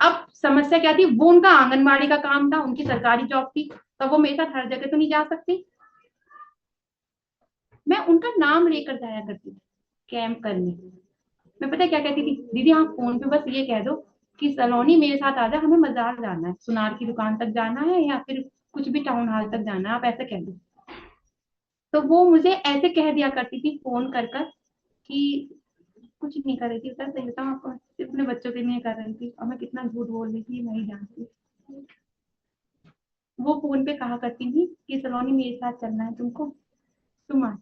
अब समस्या क्या थी, वो उनका आंगनबाड़ी का काम था, उनकी सरकारी जॉब थी, तो वो मेरे साथ हर जगह तो नहीं जा सकती। मैं उनका नाम लेकर जाया करती थी कैंप करने। मैं पता है क्या कहती थी, दीदी हाँ फोन पे बस ये कह दो कि सलोनी मेरे साथ आ जा, हमें बाजार जाना है, सुनार की दुकान तक जाना है, या फिर कुछ भी टाउन हॉल तक जाना है, आप ऐसे कह दो। तो वो मुझे ऐसे कह दिया करती थी फोन कर कर कि कुछ नहीं कर रही थी सर, सही बताऊँ आपको, सिर्फ अपने बच्चों के लिए कर रही थी, और मैं कितना झूठ बोल रही थी मैं ही जानती। वो फोन पे कहा करती थी कि सलोनी मेरे साथ चलना है तुमको, तुम आज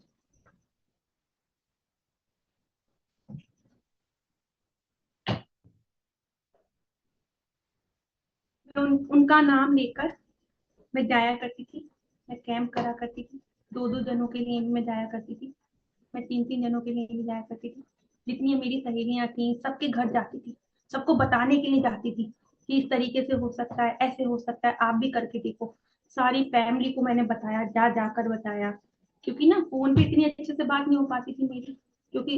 उनका नाम लेकर मैं जाया करती थी, मैं कैंप करा करती थी। दो दो जनों के लिए भी मैं जाया करती थी, मैं तीन तीन जनों के लिए भी जाया करती थी। जितनी मेरी सहेलियां थी सबके घर जाती थी, सबको बताने के लिए जाती थी कि इस तरीके से हो सकता है, ऐसे हो सकता है, आप भी करके देखो। सारी फैमिली को मैंने बताया, जा जाकर बताया। क्योंकि ना फोन पे इतनी अच्छे से बात नहीं हो पाती थी मेरी, क्योंकि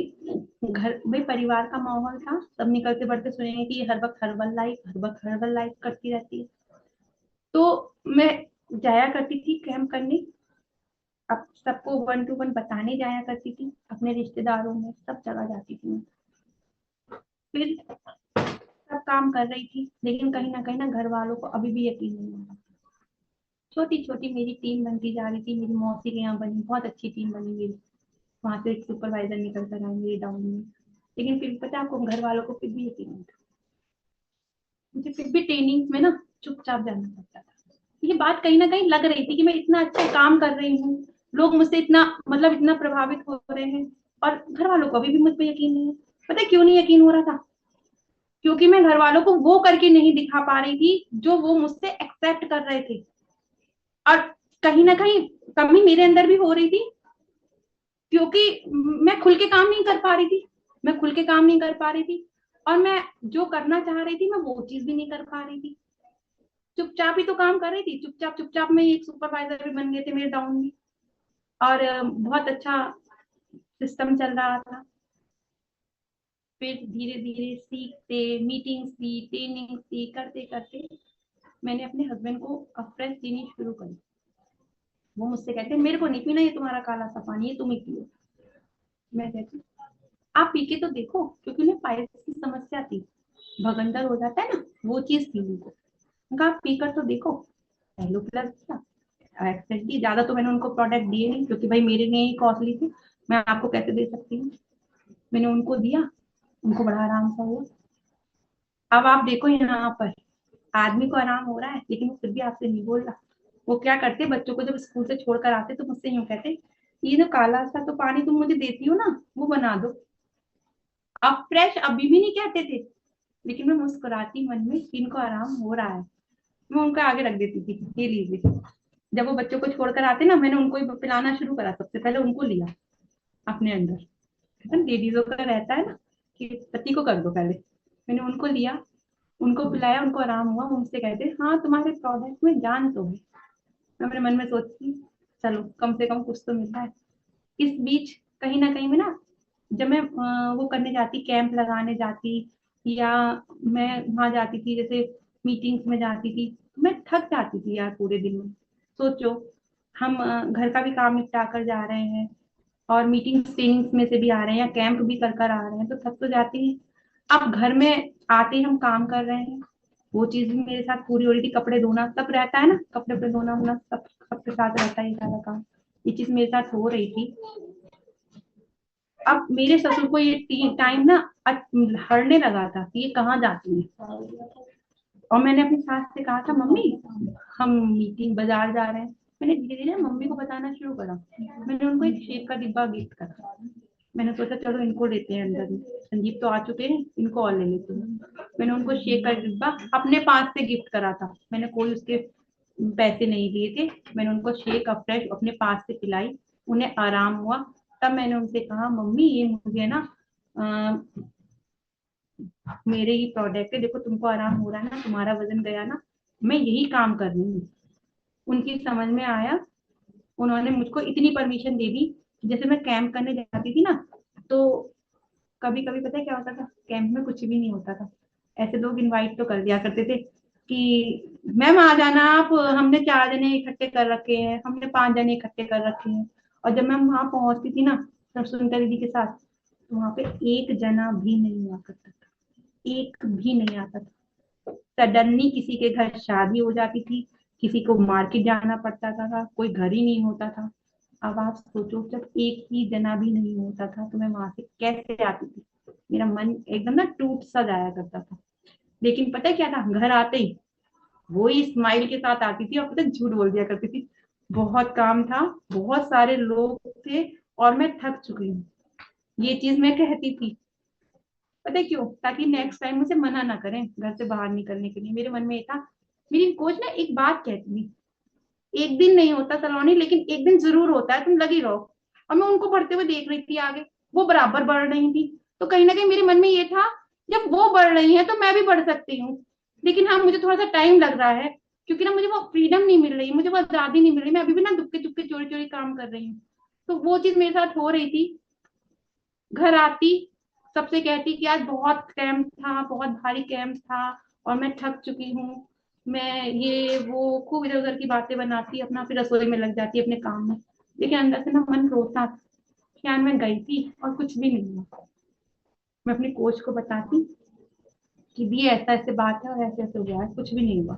घर में परिवार का माहौल था। सब निकलते बढ़ते सुनेंगे कि ये हर वक्त हर्बल लाइफ, हर वक्त हर्बल लाइफ करती रहती है। तो मैं जाया करती थी कैंप करने, अब सबको वन टू वन बताने जाया करती थी, अपने रिश्तेदारों में सब जगह जाती थी मैं। फिर सब काम कर रही थी, लेकिन कहीं ना घर वालों को अभी भी यकीन नहीं आ रहा। छोटी छोटी मेरी टीम बनती जा रही थी, मेरी मौसी के यहाँ बनी, बहुत अच्छी टीम बनी मेरी। वहां से एक सुपरवाइजर निकल कर आई मेरी डाउन में। लेकिन फिर पता है आपको, घर वालों को फिर भी यकीन नहीं था। मुझे फिर भी ट्रेनिंग में ना चुपचाप जाना पड़ता था। ये बात कहीं ना कहीं लग रही थी कि मैं इतना अच्छा काम कर रही हूँ, लोग मुझसे इतना मतलब इतना प्रभावित हो रहे हैं, और घर वालों को अभी भी मुझ पर यकीन नहीं है। पता है क्यों नहीं यकीन हो रहा था? क्योंकि मैं घर वालों को वो करके नहीं दिखा पा रही थी जो वो मुझसे एक्सेप्ट कर रहे थे। और कहीं ना कहीं कमी मेरे अंदर भी हो रही थी, क्योंकि मैं खुल के काम नहीं कर पा रही थी, मैं खुल के काम नहीं कर पा रही थी। और मैं जो करना चाह रही थी मैं वो चीज भी नहीं कर पा रही थी। चुपचाप ही तो काम कर रही थी, चुपचाप चुपचाप में एक सुपरवाइजर भी बन गए थे मेरे डाउन में। और बहुत अच्छा सिस्टम चल रहा था। फिर धीरे धीरे सीखते, मीटिंग्स दी, ट्रेनिंग दी, करते करते मैंने अपने हस्बैंड को अफ्रेश देनी शुरू करी। वो मुझसे कहते हैं मेरे को नहीं पीना ये तुम्हारा काला सा पानी, ये तुम ही पियो। मैं कहती आप पी के तो देखो, क्योंकि उन्हें पाइल्स की समस्या थी, भगंदर हो जाता है ना, वो चीज थी उनको। उनका आप पी कर तो देखो। पहलो प्लस दिया, एक्सेस दी। ज्यादा तो मैंने उनको प्रोडक्ट दिए नहीं, क्योंकि भाई मेरे लिए ही कॉस्टली थे, मैं आपको कैसे दे सकती हूँ। मैंने उनको दिया, उनको बड़ा आराम सा हुआ। अब आप देखो यहाँ पर आदमी को आराम हो रहा है, लेकिन वो फिर भी आपसे नहीं बोल रहा। वो क्या करते, बच्चों को जब स्कूल से छोड़कर आते तो मुझसे यूं कहते, ये जो काला सा तो पानी तुम मुझे देती हो ना, वो बना दो। अब फ्रेश अभी भी नहीं कहते थे, लेकिन मैं मुस्कुराती मन में कि इनको आराम हो रहा है। मैं उनको आगे रख देती थी, ये लीजिए। जब वो बच्चों को छोड़कर आते ना, मैंने उनको ही पिलाना शुरू करा, सबसे पहले उनको लिया अपने अंदर। लेडीजों का रहता है ना कि पति को कर दो पहले। मैंने उनको लिया, उनको पिलाया, उनको आराम हुआ। वो मुझसे कहते हाँ तुम्हारे प्रोडक्ट में जान तो है। मैं अपने मन में सोचती चलो कम से कम कुछ तो मिलता है। इस बीच कहीं ना कहीं में ना, जब मैं वो करने जाती, कैंप लगाने जाती, या मैं वहां जाती थी, जैसे मीटिंग्स में जाती थी, मैं थक जाती थी यार पूरे दिन में। सोचो, हम घर का भी काम निपटा कर जा रहे हैं, और मीटिंग ट्रेनिंग्स में से भी आ रहे हैं, या कैंप भी कर आ रहे हैं, तो थक तो जाते हैं। अब घर में आते ही हम काम कर रहे हैं, वो चीज भी मेरे साथ पूरी हो रही थी। कपड़े धोना सब रहता है ना, कपड़े वपड़े धोना होना सब सबके साथ रहता है, ये सारा काम, ये चीज मेरे साथ हो रही थी। अब मेरे ससुर को ये टाइम ना हरने लगा था कि ये कहाँ जाती है। और मैंने अपनी सास से कहा था मम्मी हम मीटिंग बाजार जा रहे हैं। मैंने धीरे धीरे मम्मी को बताना शुरू करा। मैंने उनको एक शेक का डिब्बा गिफ्ट करा। मैंने सोचा चलो इनको लेते हैं अंदर में, संजीव तो आ चुके हैं, इनको और ले लेते हैं। मैंने उनको शेक का डिब्बा अपने पास से गिफ्ट करा था, मैंने कोई उसके पैसे नहीं दिए थे। मैंने उनको शेक फ्रेश अपने पास से पिलाई, उन्हें आराम हुआ। तब मैंने उनसे कहा मम्मी ये मुझे ना मेरे ही प्रोडक्ट है, देखो तुमको आराम हो रहा है ना, तुम्हारा वजन गया ना, मैं यही काम कर रही हूँ। उनकी समझ में आया, उन्होंने मुझको इतनी परमिशन दे दी। जैसे मैं कैंप करने जाती थी ना, तो कभी कभी पता है क्या होता था, कैंप में कुछ भी नहीं होता था। ऐसे लोग इनवाइट तो कर दिया करते थे कि मैम आ जाना आप, हमने 4 जने इकट्ठे कर रखे हैं, हमने 5 जने इकट्ठे कर रखे हैं। और जब मैं वहां पहुंचती थी ना सुनीता दीदी के साथ, तो वहां पे एक जना भी नहीं हुआ करता था, एक भी नहीं आता था। सडनली किसी के घर शादी हो जाती थी, किसी को मार्केट जाना पड़ता था, कोई घर ही नहीं होता था। अब आप सोचो जब एक ही जना भी नहीं होता था तो मैं वहां से कैसे आती थी। मेरा मन एकदम ना टूट सा जाया करता था। लेकिन पता है क्या था, घर आते ही वही स्माइल के साथ आती थी, और पता है झूठ बोल दिया करती थी, बहुत काम था, बहुत सारे लोग थे और मैं थक चुकी हूँ। ये चीज मैं कहती थी, पता है क्यों? ताकि नेक्स्ट टाइम मुझे मना ना करें घर से बाहर निकलने के लिए। मेरे मन में ये था, मेरी कोच ना एक बात कहती थी, एक दिन नहीं होता सलोनी, लेकिन एक दिन जरूर होता है, तुम लगी रहो। और मैं उनको बढ़ते हुए देख रही थी आगे, वो बराबर बढ़ रही थी। तो कहीं ना कहीं मेरे मन में ये था, जब वो बढ़ रही है तो मैं भी बढ़ सकती हूँ। लेकिन हाँ, मुझे थोड़ा सा टाइम लग रहा है, क्योंकि ना मुझे वो फ्रीडम नहीं मिल रही, मुझे वो आजादी नहीं मिल रही। मैं अभी भी ना दुबके दुबके चोरी चोरी काम कर रही हूँ। तो वो चीज मेरे साथ हो रही थी। घर आती, सबसे कहती कि आज बहुत कैंप था, बहुत भारी कैंप था और मैं थक चुकी हूँ। मैं ये वो खूब इधर उधर की बातें बनाती, अपना फिर रसोई में लग जाती अपने काम में। लेकिन अंदर से ना मन रोता था कि यार मैं गई थी और कुछ भी नहीं हुआ। मैं अपनी कोच को बताती कि दी ऐसा ऐसे बात है और ऐसे ऐसे हो गया है, कुछ भी नहीं हुआ।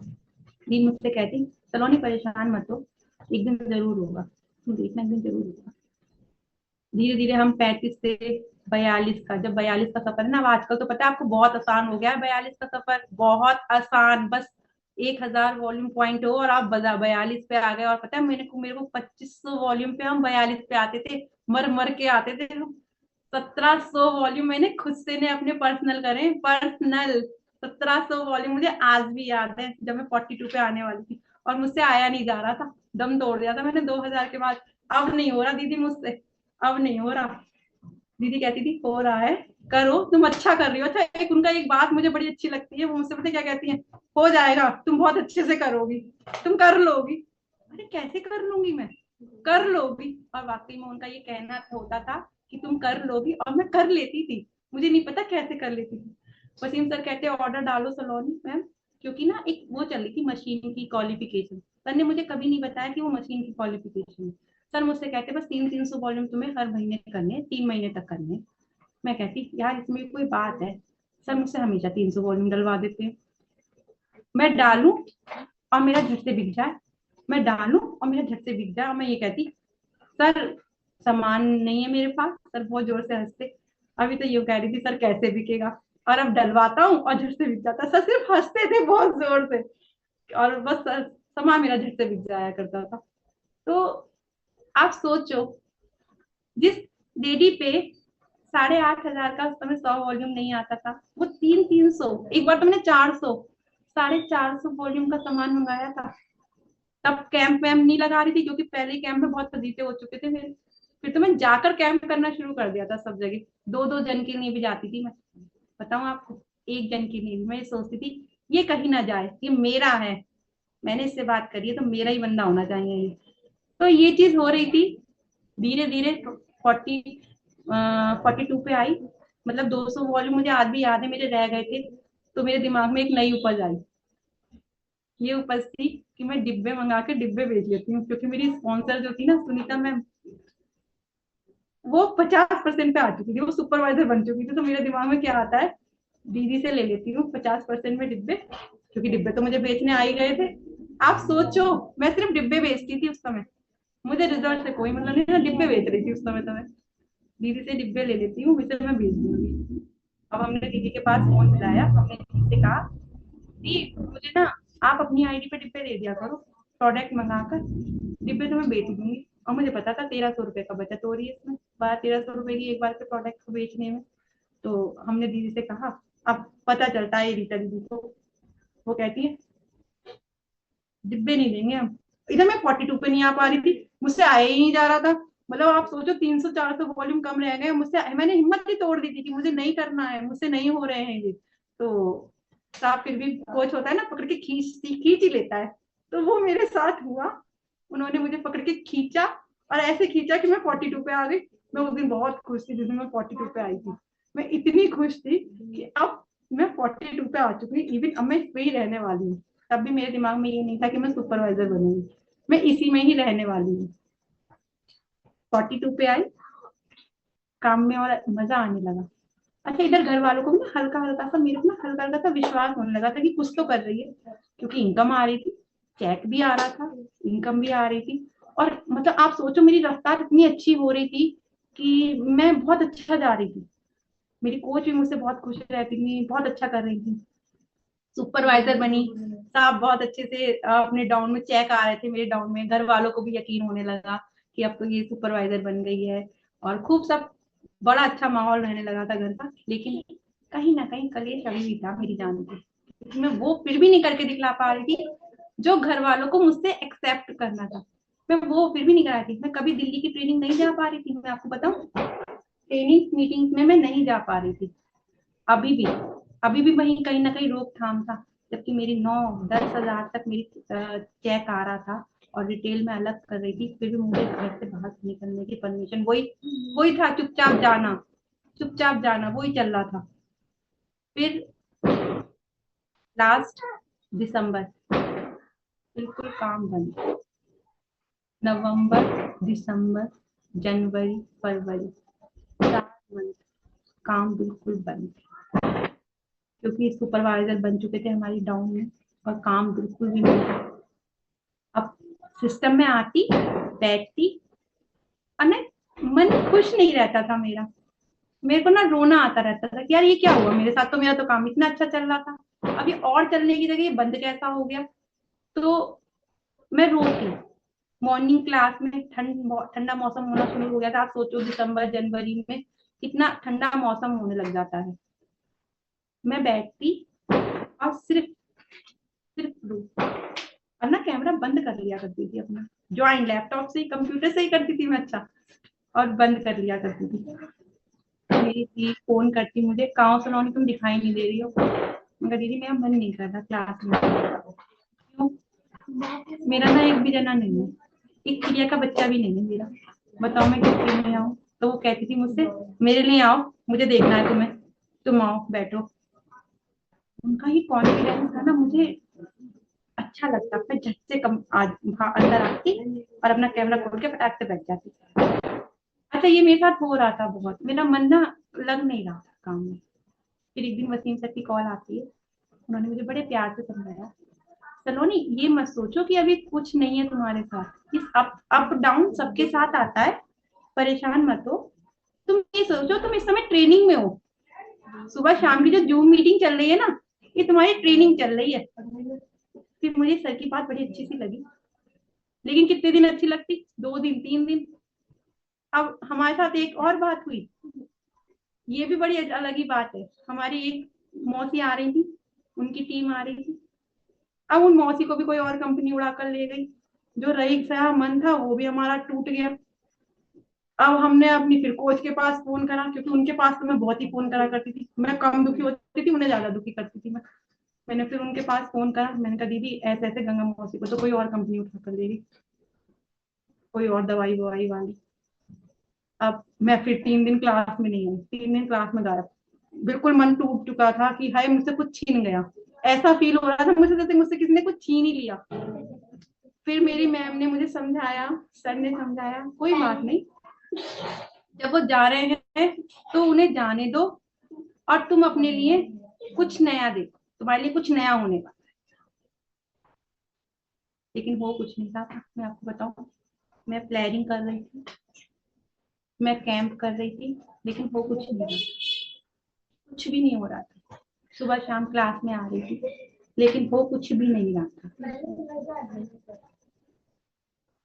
दी मुझसे कहती, चलो नहीं परेशान मत हो, एक दिन जरूर होगा, तुम देखना एक दिन जरूर होगा। धीरे धीरे हम 35 से 42 का, जब 42 का सफर है ना, अब आजकल तो पता है आपको बहुत आसान हो गया है 42 का सफर, बहुत आसान। बस 1000 वॉल्यूम पॉइंट हो और आप 42 पे आ गए। और पता है मेरे को 2500 वॉल्यूम पे हम 42 पे आते थे, मर मर के आते थे हम। 1700 वॉल्यूम मैंने खुद से ने अपने पर्सनल करे, पर्सनल 1700 वॉल्यूम मुझे आज भी याद है, जब मैं 42 पे आने वाली थी और मुझसे आया नहीं जा रहा था, दम तोड़ दिया था मैंने 2000 के बाद। अब नहीं हो रहा दीदी मुझसे, अब नहीं हो रहा। दीदी कहती थी हो रहा है, करो, तुम अच्छा कर रही हो। अच्छा, एक उनका एक बात मुझे बड़ी अच्छी लगती है, वो मुझसे पता है क्या कहती है, हो जाएगा, तुम बहुत अच्छे से करोगी, तुम कर लोगी। अरे कैसे कर लूंगी मैं? कर लोगी। और वाकई में उनका ये कहना होता था कि तुम कर लोगी, और मैं कर लेती थी। मुझे नहीं पता कैसे कर लेती थी। वसीम सर कहते ऑर्डर डालो सलोनी मैम, क्योंकि ना एक वो चल रही थी मशीन की क्वालिफिकेशन। सर ने मुझे कभी नहीं बताया कि वो मशीन की क्वालिफिकेशन है। सर मुझसे कहते बस 300 वॉल्यूम तुम्हें हर महीने करने, 3 महीने तक करने। मैं कहती यार इसमें कोई बात है? सर मुझसे हमेशा 300 वॉल्यूम डलवा देते हैं। मैं डालूं और मेरा झट से बिक जाए, मैं डालूं और मेरा झट से बिक जाए। और मैं ये कहती सर सामान नहीं है मेरे पास। सर बहुत जोर से हंसते, अभी तो यूं कह रही थी सर कैसे बिकेगा, और अब डलवाता हूँ और झट से बिक जाता। सर सिर्फ हंसते थे बहुत जोर से, और बस सर सामान मेरा झट से बिक जाया करता था। तो आप सोचो, जिस लेडी पे 8500 का उस समय 100 वॉल्यूम नहीं आता था, वो 300, एक बार तो मैंने 400, 450 वॉल्यूम का सामान मंगाया था। तब कैंप वैम्प नहीं लगा रही थी, क्योंकि पहले ही कैंप में बहुत फजीते हो चुके थे मेरे। फिर तो मैं जाकर कैंप करना शुरू कर दिया था सब जगह, दो दो जन के लिए भी जाती थी मैं। बताऊं आपको, एक जन के लिए भी मैं ये सोचती थी, ये कहीं ना जाए, ये मेरा है, मैंने इससे बात करी है तो मेरा ही बंदा होना चाहिए ये। तो ये चीज हो रही थी। धीरे धीरे 42 पे आई, मतलब 200 वॉल्यूम मुझे आज भी याद है मेरे रह गए थे। तो मेरे दिमाग में एक नई उपज आई। ये उपज थी कि मैं डिब्बे मंगा के डिब्बे बेच लेती हूँ, क्योंकि मेरी स्पॉन्सर जो थी ना सुनीता मैम, वो 50% पे आ चुकी थी, वो सुपरवाइजर बन चुकी थी। तो मेरे दिमाग में क्या आता है, दीदी से ले लेती हूँ 50% में डिब्बे, क्योंकि डिब्बे तो मुझे बेचने आ ही गए थे। आप सोचो, मैं सिर्फ डिब्बे बेचती थी उस समय, मुझे रिजल्ट से कोई मतलब नहीं था, डिब्बे बेच रही थी उस समय। तो मैं दीदी से डिब्बे ले लेती हूँ, इसे मैं बेच दूंगी। अब हमने दीदी के पास फोन मिलाया, हमने दीदी से कहा दी मुझे ना आप अपनी आईडी पे डिब्बे दे दिया करो, प्रोडक्ट मंगाकर डिब्बे तो मैं बेच दूंगी। और मुझे पता था 1300 रुपए का बचत हो रही है इसमें, 1200-1300 रुपए की एक बार के प्रोडक्ट को बेचने में। तो हमने दीदी से कहा, अब पता चलता है रीता दीदी को, वो कहती है डिब्बे नहीं देंगे हम। इधर मैं 42 पे नहीं आ पा रही थी, मुझसे आया ही नहीं जा रहा था। मतलब आप सोचो 300-400 वॉल्यूम कम रह गए मुझसे, मैंने हिम्मत ही तोड़ दी थी कि मुझे नहीं करना है, मुझसे नहीं हो रहे हैं ये। तो साहब फिर भी कोच होता है ना, पकड़ के खींच ही लेता है। तो वो मेरे साथ हुआ, उन्होंने मुझे पकड़ के खींचा, और ऐसे खींचा कि मैं 42 पे आ गई। मैं उस दिन बहुत खुश थी जिस दिन मैं 42 पे आई थी। मैं इतनी खुश थी कि अब मैं 42 पे आ चुकी हूँ, इवन अब मैं इस पे ही रहने वाली हूँ। तब भी मेरे दिमाग में ये नहीं था कि मैं सुपरवाइजर बनूंगी, मैं इसी में ही रहने वाली हूँ। 42 पे आई, काम में और मजा आने लगा। अच्छा, इधर घर वालों को भी ना हल्का हल्का सा, मेरे को ना हल्का हल्का सा विश्वास होने लगा था कि कुछ तो कर रही है, क्योंकि इनकम आ रही थी, चेक भी आ रहा था, इनकम भी आ रही थी। और मतलब आप सोचो मेरी रफ्तार इतनी अच्छी हो रही थी कि मैं बहुत अच्छा जा रही थी। मेरी कोच भी मुझसे बहुत खुश रहती थी, बहुत अच्छा कर रही थी। सुपरवाइजर बनी। साहब बहुत अच्छे से अपने डाउन में चेक आ रहे थे मेरे डाउन में, घर वालों को भी यकीन होने लगा कि अब तो ये सुपरवाइजर बन गई है, और खूब सब बड़ा अच्छा माहौल रहने लगा था घर का। लेकिन कहीं ना कहीं कलेश अभी भी था मेरी जान पे, क्योंकि मैं वो फिर भी नहीं करके दिखला पा रही थी जो घर वालों को मुझसे एक्सेप्ट करना था। मैं वो फिर भी नहीं करा रही थी। मैं कभी दिल्ली की ट्रेनिंग नहीं जा पा रही थी, मैं आपको बताऊं, ट्रेनिंग मीटिंग में मैं नहीं जा पा रही थी। अभी भी अभी भी वहीं कहीं ना कहीं रोकथाम था, जबकि मेरी 9-10 हज़ार तक मेरी चेक आ रहा था और रिटेल में अलग कर रही थी, फिर भी मुझे घर से बाहर निकलने की परमिशन, वही वही था, चुपचाप जाना वही चल रहा था। फिर लास्ट दिसंबर बिल्कुल काम बंद। नवंबर, दिसंबर, जनवरी, फरवरी, 4 मंथ काम बिल्कुल बंद, क्योंकि सुपरवाइजर बन चुके थे हमारी डाउन में और काम बिल्कुल भी नहीं था। अब सिस्टम में आती, बैठती, और ना मन खुश नहीं रहता था मेरा। मेरे को ना रोना आता रहता था कि यार ये क्या हुआ मेरे साथ, तो मेरा तो काम इतना अच्छा चल रहा था, अब ये और चलने की जगह ये बंद कैसा हो गया। तो मैं रोती। मॉर्निंग क्लास में ठंडा मौसम होना शुरू हो गया था। आप सोचो दिसंबर जनवरी में कितना ठंडा मौसम होने लग जाता है। मैं बैठती और सिर्फ सिर्फ रो, और ना कैमरा बंद कर लिया करती थी अपना, ज्वाइन लैपटॉप से ही कंप्यूटर से ही करती थी मैं, अच्छा, और बंद कर लिया करती थी। मेरी थी फोन करती मुझे, कहाँ सुनौनी तुम दिखाई नहीं दे रही हो। मगर दीदी मेरा मन नहीं कर रहा क्लास में। क्यों? मेरा ना एक भी जना नहीं है, एक चिड़िया का बच्चा भी नहीं है मेरा, बताओ मैं किसके लिए आऊँ। तो वो कहती थी मुझसे, मेरे लिए आओ, मुझे देखना है तुम्हें, तुम आओ बैठो। उनका ही कॉन्फिडेंस था ना, मुझे अच्छा लगता। मैं झट से कम आज अंदर आती और अपना कैमरा खोल के फटाक से बैठ जाती। अच्छा ये मेरे साथ हो रहा था बहुत, मेरा मन ना लग नहीं रहा था काम में। फिर एक दिन वसीम सर की कॉल आती है, उन्होंने मुझे बड़े प्यार से समझाया, सलोनी ये मत सोचो कि अभी कुछ नहीं है तुम्हारे साथ, इस अप डाउन सबके साथ आता है, परेशान मत हो। तुम ये सोचो तुम इस समय ट्रेनिंग में हो, सुबह शाम की जो जूम मीटिंग चल रही है ना, ये तुम्हारी ट्रेनिंग चल रही है। फिर मुझे सर की बात बड़ी अच्छी सी लगी, लेकिन कितने दिन अच्छी लगती, 2 दिन 3 दिन। अब हमारे साथ एक और बात हुई, ये भी बड़ी अलग ही बात है। हमारी एक मौसी आ रही थी, उनकी टीम आ रही थी। अब उन मौसी को भी कोई और कंपनी उड़ा कर ले गई, जो रही सा मन था वो भी हमारा टूट गया। अब हमने अपनी फिर कोच के पास फोन करा, क्योंकि उनके पास तो मैं बहुत ही फोन करा करती थी, मैं कम दुखी होती थी, उन्हें ज्यादा दुखी करती थी मैं। मैंने फिर उनके पास फोन करा, मैंने कहा दीदी ऐसे ऐसे गंगा मौसी को तो कोई और कंपनी उठा कर देगी, कोई और दवाई ववाई वाली। अब मैं फिर 3 दिन क्लास में नहीं आई, 3 दिन क्लास में गायब। बिल्कुल मन टूट चुका था कि हाय मुझसे कुछ छीन गया, ऐसा फील हो रहा था मुझसे जैसे मुझसे किसी ने कुछ छीन ही लिया। फिर मेरी मैम ने मुझे समझाया, सर ने समझाया, कोई बात नहीं, जब वो जा रहे हैं तो उन्हें जाने दो, और तुम अपने लिए कुछ नया देखो, तुम्हारे लिए कुछ नया होने वाला। लेकिन वो कुछ नहीं था, मैं आपको बताऊं, मैं प्लानिंग कर रही थी, मैं कैंप कर रही थी, लेकिन वो कुछ नहीं था, कुछ भी नहीं हो रहा था। सुबह शाम क्लास में आ रही थी, लेकिन वो कुछ भी नहीं रहा था।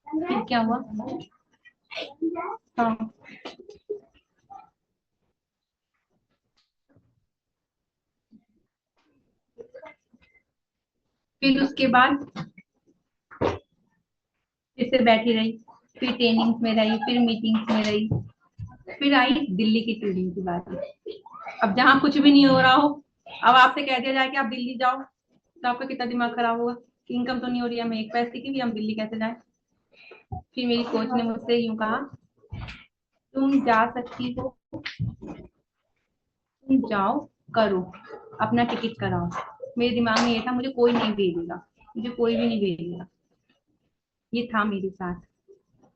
फिर क्या हुआ? हाँ, फिर उसके बाद फिर से बैठी रही, फिर ट्रेनिंग्स में रही, फिर मीटिंग्स में रही। फिर आई दिल्ली की ट्रेनिंग की बात। अब जहाँ कुछ भी नहीं हो रहा हो, अब आपसे कह दिया जाए कि आप दिल्ली जाओ, तो आपका कितना दिमाग खराब होगा कि इनकम तो नहीं हो रही है, हमें एक पैसे की भी, हम दिल्ली कैसे जाए। फिर मेरी कोच ने मुझसे यूं कहा, तुम जा सकती हो, तुम जाओ, करो, अपना टिकट कराओ। मेरे दिमाग में ये था मुझे कोई नहीं भेजेगा, मुझे कोई भी नहीं भेजेगा। ये था मेरे साथ।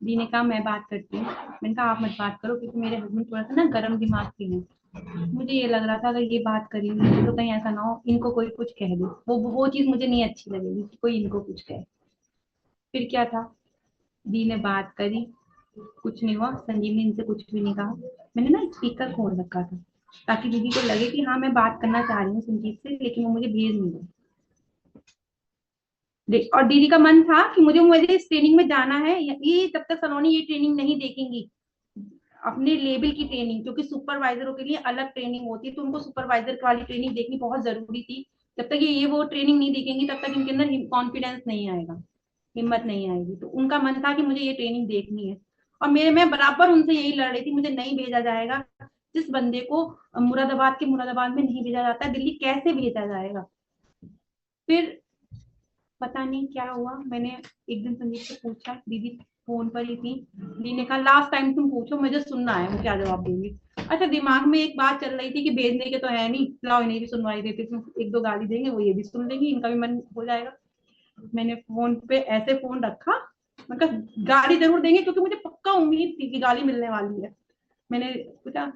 दी ने कहा मैं बात करती हूँ, मैंने कहा आप मत बात करो, क्योंकि मेरे हस्बैंड थोड़ा सा ना गर्म दिमाग के हैं। मुझे ये लग रहा था अगर ये बात करेंगे तो कहीं ऐसा ना हो इनको कोई कुछ कह दे, वो चीज मुझे नहीं अच्छी लगेगी कि कोई इनको कुछ कहे। फिर क्या था, दी ने बात करी, कुछ नहीं हुआ, संजीव ने इनसे कुछ भी नहीं कहा। मैंने ना स्पीकर खोल रखा था, ताकि दीदी को लगे कि हाँ मैं बात करना चाह रही हूँ संजीव से, लेकिन वो मुझे भेज नहीं रहे। और दीदी का मन था कि मुझे इस ट्रेनिंग में जाना है, ये तब तक सलोनी ये ट्रेनिंग नहीं देखेंगी, अपने लेवल की ट्रेनिंग, क्योंकि सुपरवाइजरों के लिए अलग ट्रेनिंग होती है, तो उनको सुपरवाइजर वाली ट्रेनिंग देखनी बहुत जरूरी थी। जब तक ये वो ट्रेनिंग नहीं देखेंगी तब तक इनके अंदर कॉन्फिडेंस नहीं आएगा, हिम्मत नहीं आएगी। तो उनका मन था कि मुझे ये ट्रेनिंग देखनी है, और मैं बराबर उनसे यही लड़ रही थी, मुझे नहीं भेजा जाएगा। जिस बंदे को मुरादाबाद में नहीं भेजा जाता, दिल्ली कैसे भेजा जाएगा। फिर पता नहीं क्या हुआ, मैंने एक दिन संदीप से पूछा, दीदी फोन पर ही थी, दीदी ने कहा लास्ट टाइम तुम पूछो, मुझे सुनना है, मैं क्या जवाब दूंगी। अच्छा, दिमाग में एक बात चल रही थी कि भेजने के तो है नहीं, लाओ इन्हें भी सुनवाई देते, तुम एक दो गाली देंगे वो ये भी सुन लेंगी, इनका भी मन हो जाएगा। मैंने फोन पे ऐसे फोन रखा, मैं कहा गाली जरूर देंगे, क्योंकि मुझे पक्का उम्मीद थी कि गाली मिलने वाली है। मैंने पूछा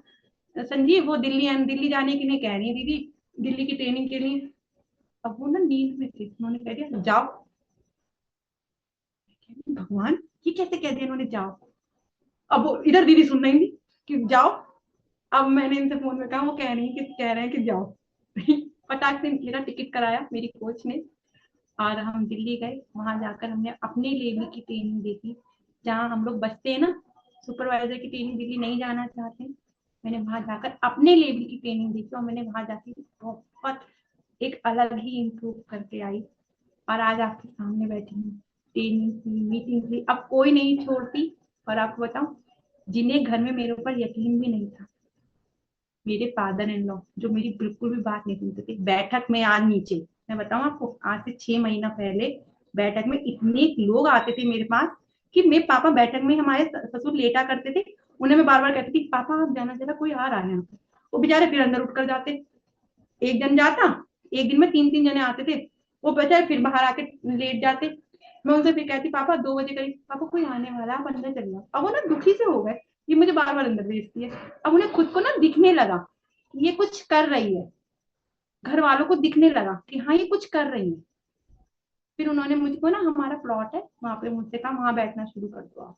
संजीव वो दिल्ली जाने के लिए कह रही है दीदी, दिल्ली की ट्रेनिंग के लिए। अब वो ना नींद में थी, उन्होंने कह दिया जाओ। भगवान, ये कैसे कह दिया इन्होंने जाओ। अब वो इधर दीदी सुन रही थी कि जाओ। अब मैंने इनसे फोन में कहा, वो कह रहे हैं कि जाओ। फटाक से मेरा टिकट कराया मेरी कोच ने, और हम दिल्ली गए। वहां जाकर हमने अपने लेवल की ट्रेनिंग देखी, जहाँ हम लोग बचते हैं ना, सुपरवाइजर की ट्रेनिंग दिल्ली नहीं जाना चाहते। मैंने वहां जाकर अपने लेवल की ट्रेनिंग देखी, और मैंने वहां जाके बहुत एक अलग ही इम्प्रूव करके आई, और आज आपके सामने बैठी हूँ। ट्रेनिंग की, मीटिंग की, अब कोई नहीं छोड़ती। और आपको बताऊं, जिन्हें घर में मेरे ऊपर यकीन भी नहीं था, मेरे फादर इन लॉ, जो मेरी बिल्कुल भी बात नहीं सुनते थे, बैठक में आज नीचे, मैं बताऊं आपको, आज से 6 महीना पहले बैठक में इतने लोग आते थे मेरे पास, कि मेरे पापा बैठक में, हमारे ससुर लेटा करते थे, उन्हें मैं बार बार कहती थी पापा आप जाना जरा, कोई आ रहा है यहाँ पे। वो बेचारे फिर अंदर उठ कर जाते, एक जन जाता, एक दिन में 3-3 जने आते थे, वो बेचारे फिर बाहर आके लेट जाते। मैं उनसे फिर कहती पापा 2 बजे करीब, पापा कोई आने वाला है, आप अंदर चले जाओ। अब वो ना दुखी से हो गए, ये मुझे बार बार अंदर भेजती है। अब उन्हें खुद को ना दिखने लगा ये कुछ कर रही है, घर वालों को दिखने लगा कि हाँ ये कुछ कर रही है। फिर उन्होंने मुझको ना, हमारा प्लॉट है वहां पे, मुझसे कहा वहां बैठना शुरू कर दो आप,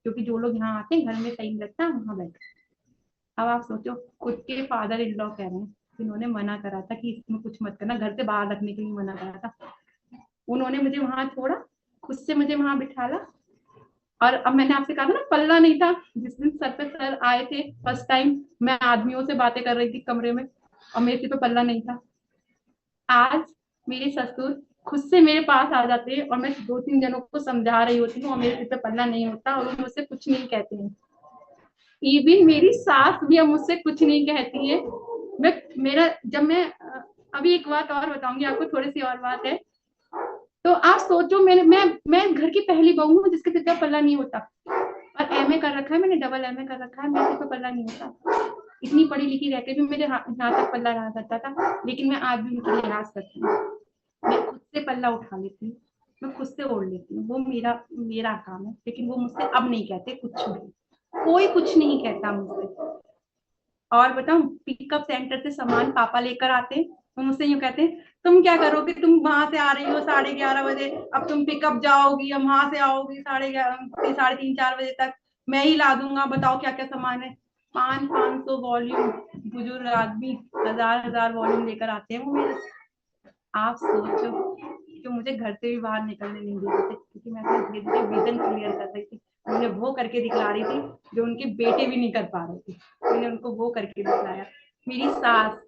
क्योंकि जो लोग यहाँ आते हैं घर में सही लगता है वहां बैठो। अब आप सोचो, खुद के फादर इन लॉ कह रहे हैं, जिन्होंने मना करा था कि इसमें कुछ मत करना, घर से बाहर रखने के लिए मना करा था, उन्होंने मुझे वहां छोड़ा, खुद से मुझे वहां बिठाला। और अब मैंने आपसे कहा था ना, पल्ला नहीं था। जिस दिन सर पे सर आए थे फर्स्ट टाइम, मैं आदमियों से बातें कर रही थी कमरे में, और मेरे सिर पे पल्ला नहीं था। आज मेरे ससुर खुद से मेरे पास आ जाते हैं, और मैं 2-3 जनों को समझा रही होती हूँ, और मेरे सिर पे पल्ला नहीं होता, और वो मुझसे कुछ नहीं कहते हैं। इवन मेरी सास भी अब मुझसे कुछ नहीं कहती है। मैं मेरा जब मैं अभी एक बात और बताऊंगी आपको, थोड़ी सी और बात है। तो आप सोचो, मैं घर की पहली बहू हूँ जिसके सिर पे पल्ला नहीं होता, और एमए कर रखा है मैंने, डबल एमए कर रखा है, मेरे सिर पे पल्ला नहीं होता। इतनी पढ़ी लिखी रहकर भी मेरे यहाँ तक पल्ला रहा करता था, लेकिन मैं आज भी उनकी लिहाज करती हूँ। मैं खुद से पल्ला उठा लेती हूँ, मैं खुद से ओढ़ लेती हूँ, वो मेरा मेरा काम है। लेकिन वो मुझसे अब नहीं कहते कुछ भी, कोई कुछ नहीं कहता मुझसे। और बताऊं, पिकअप सेंटर से सामान पापा लेकर आते हैं, वो मुझसे यूं कहते हैं तुम क्या करोगे, तुम वहां से आ रही हो 11:30 बजे, अब तुम पिकअप जाओगी, अब वहां से आओगी 11:30, 3:30-4 बजे तक, मैं ही ला दूंगा, बताओ क्या क्या सामान है। 500-500 वॉल्यूम, बुजुर्ग आदमी 1000-1000 वॉल्यूम लेकर आते हैं वो मेरे। आप सोचो कि मुझे घर से भी बाहर निकलने नहीं देते थे, क्योंकि मैं अपना धीरे धीरे विजन क्लियर कर रही थी। मैंने वो करके दिखला रही थी जो उनके बेटे भी नहीं कर पा रहे थे, मैंने उनको वो करके दिखलाया। मेरी सास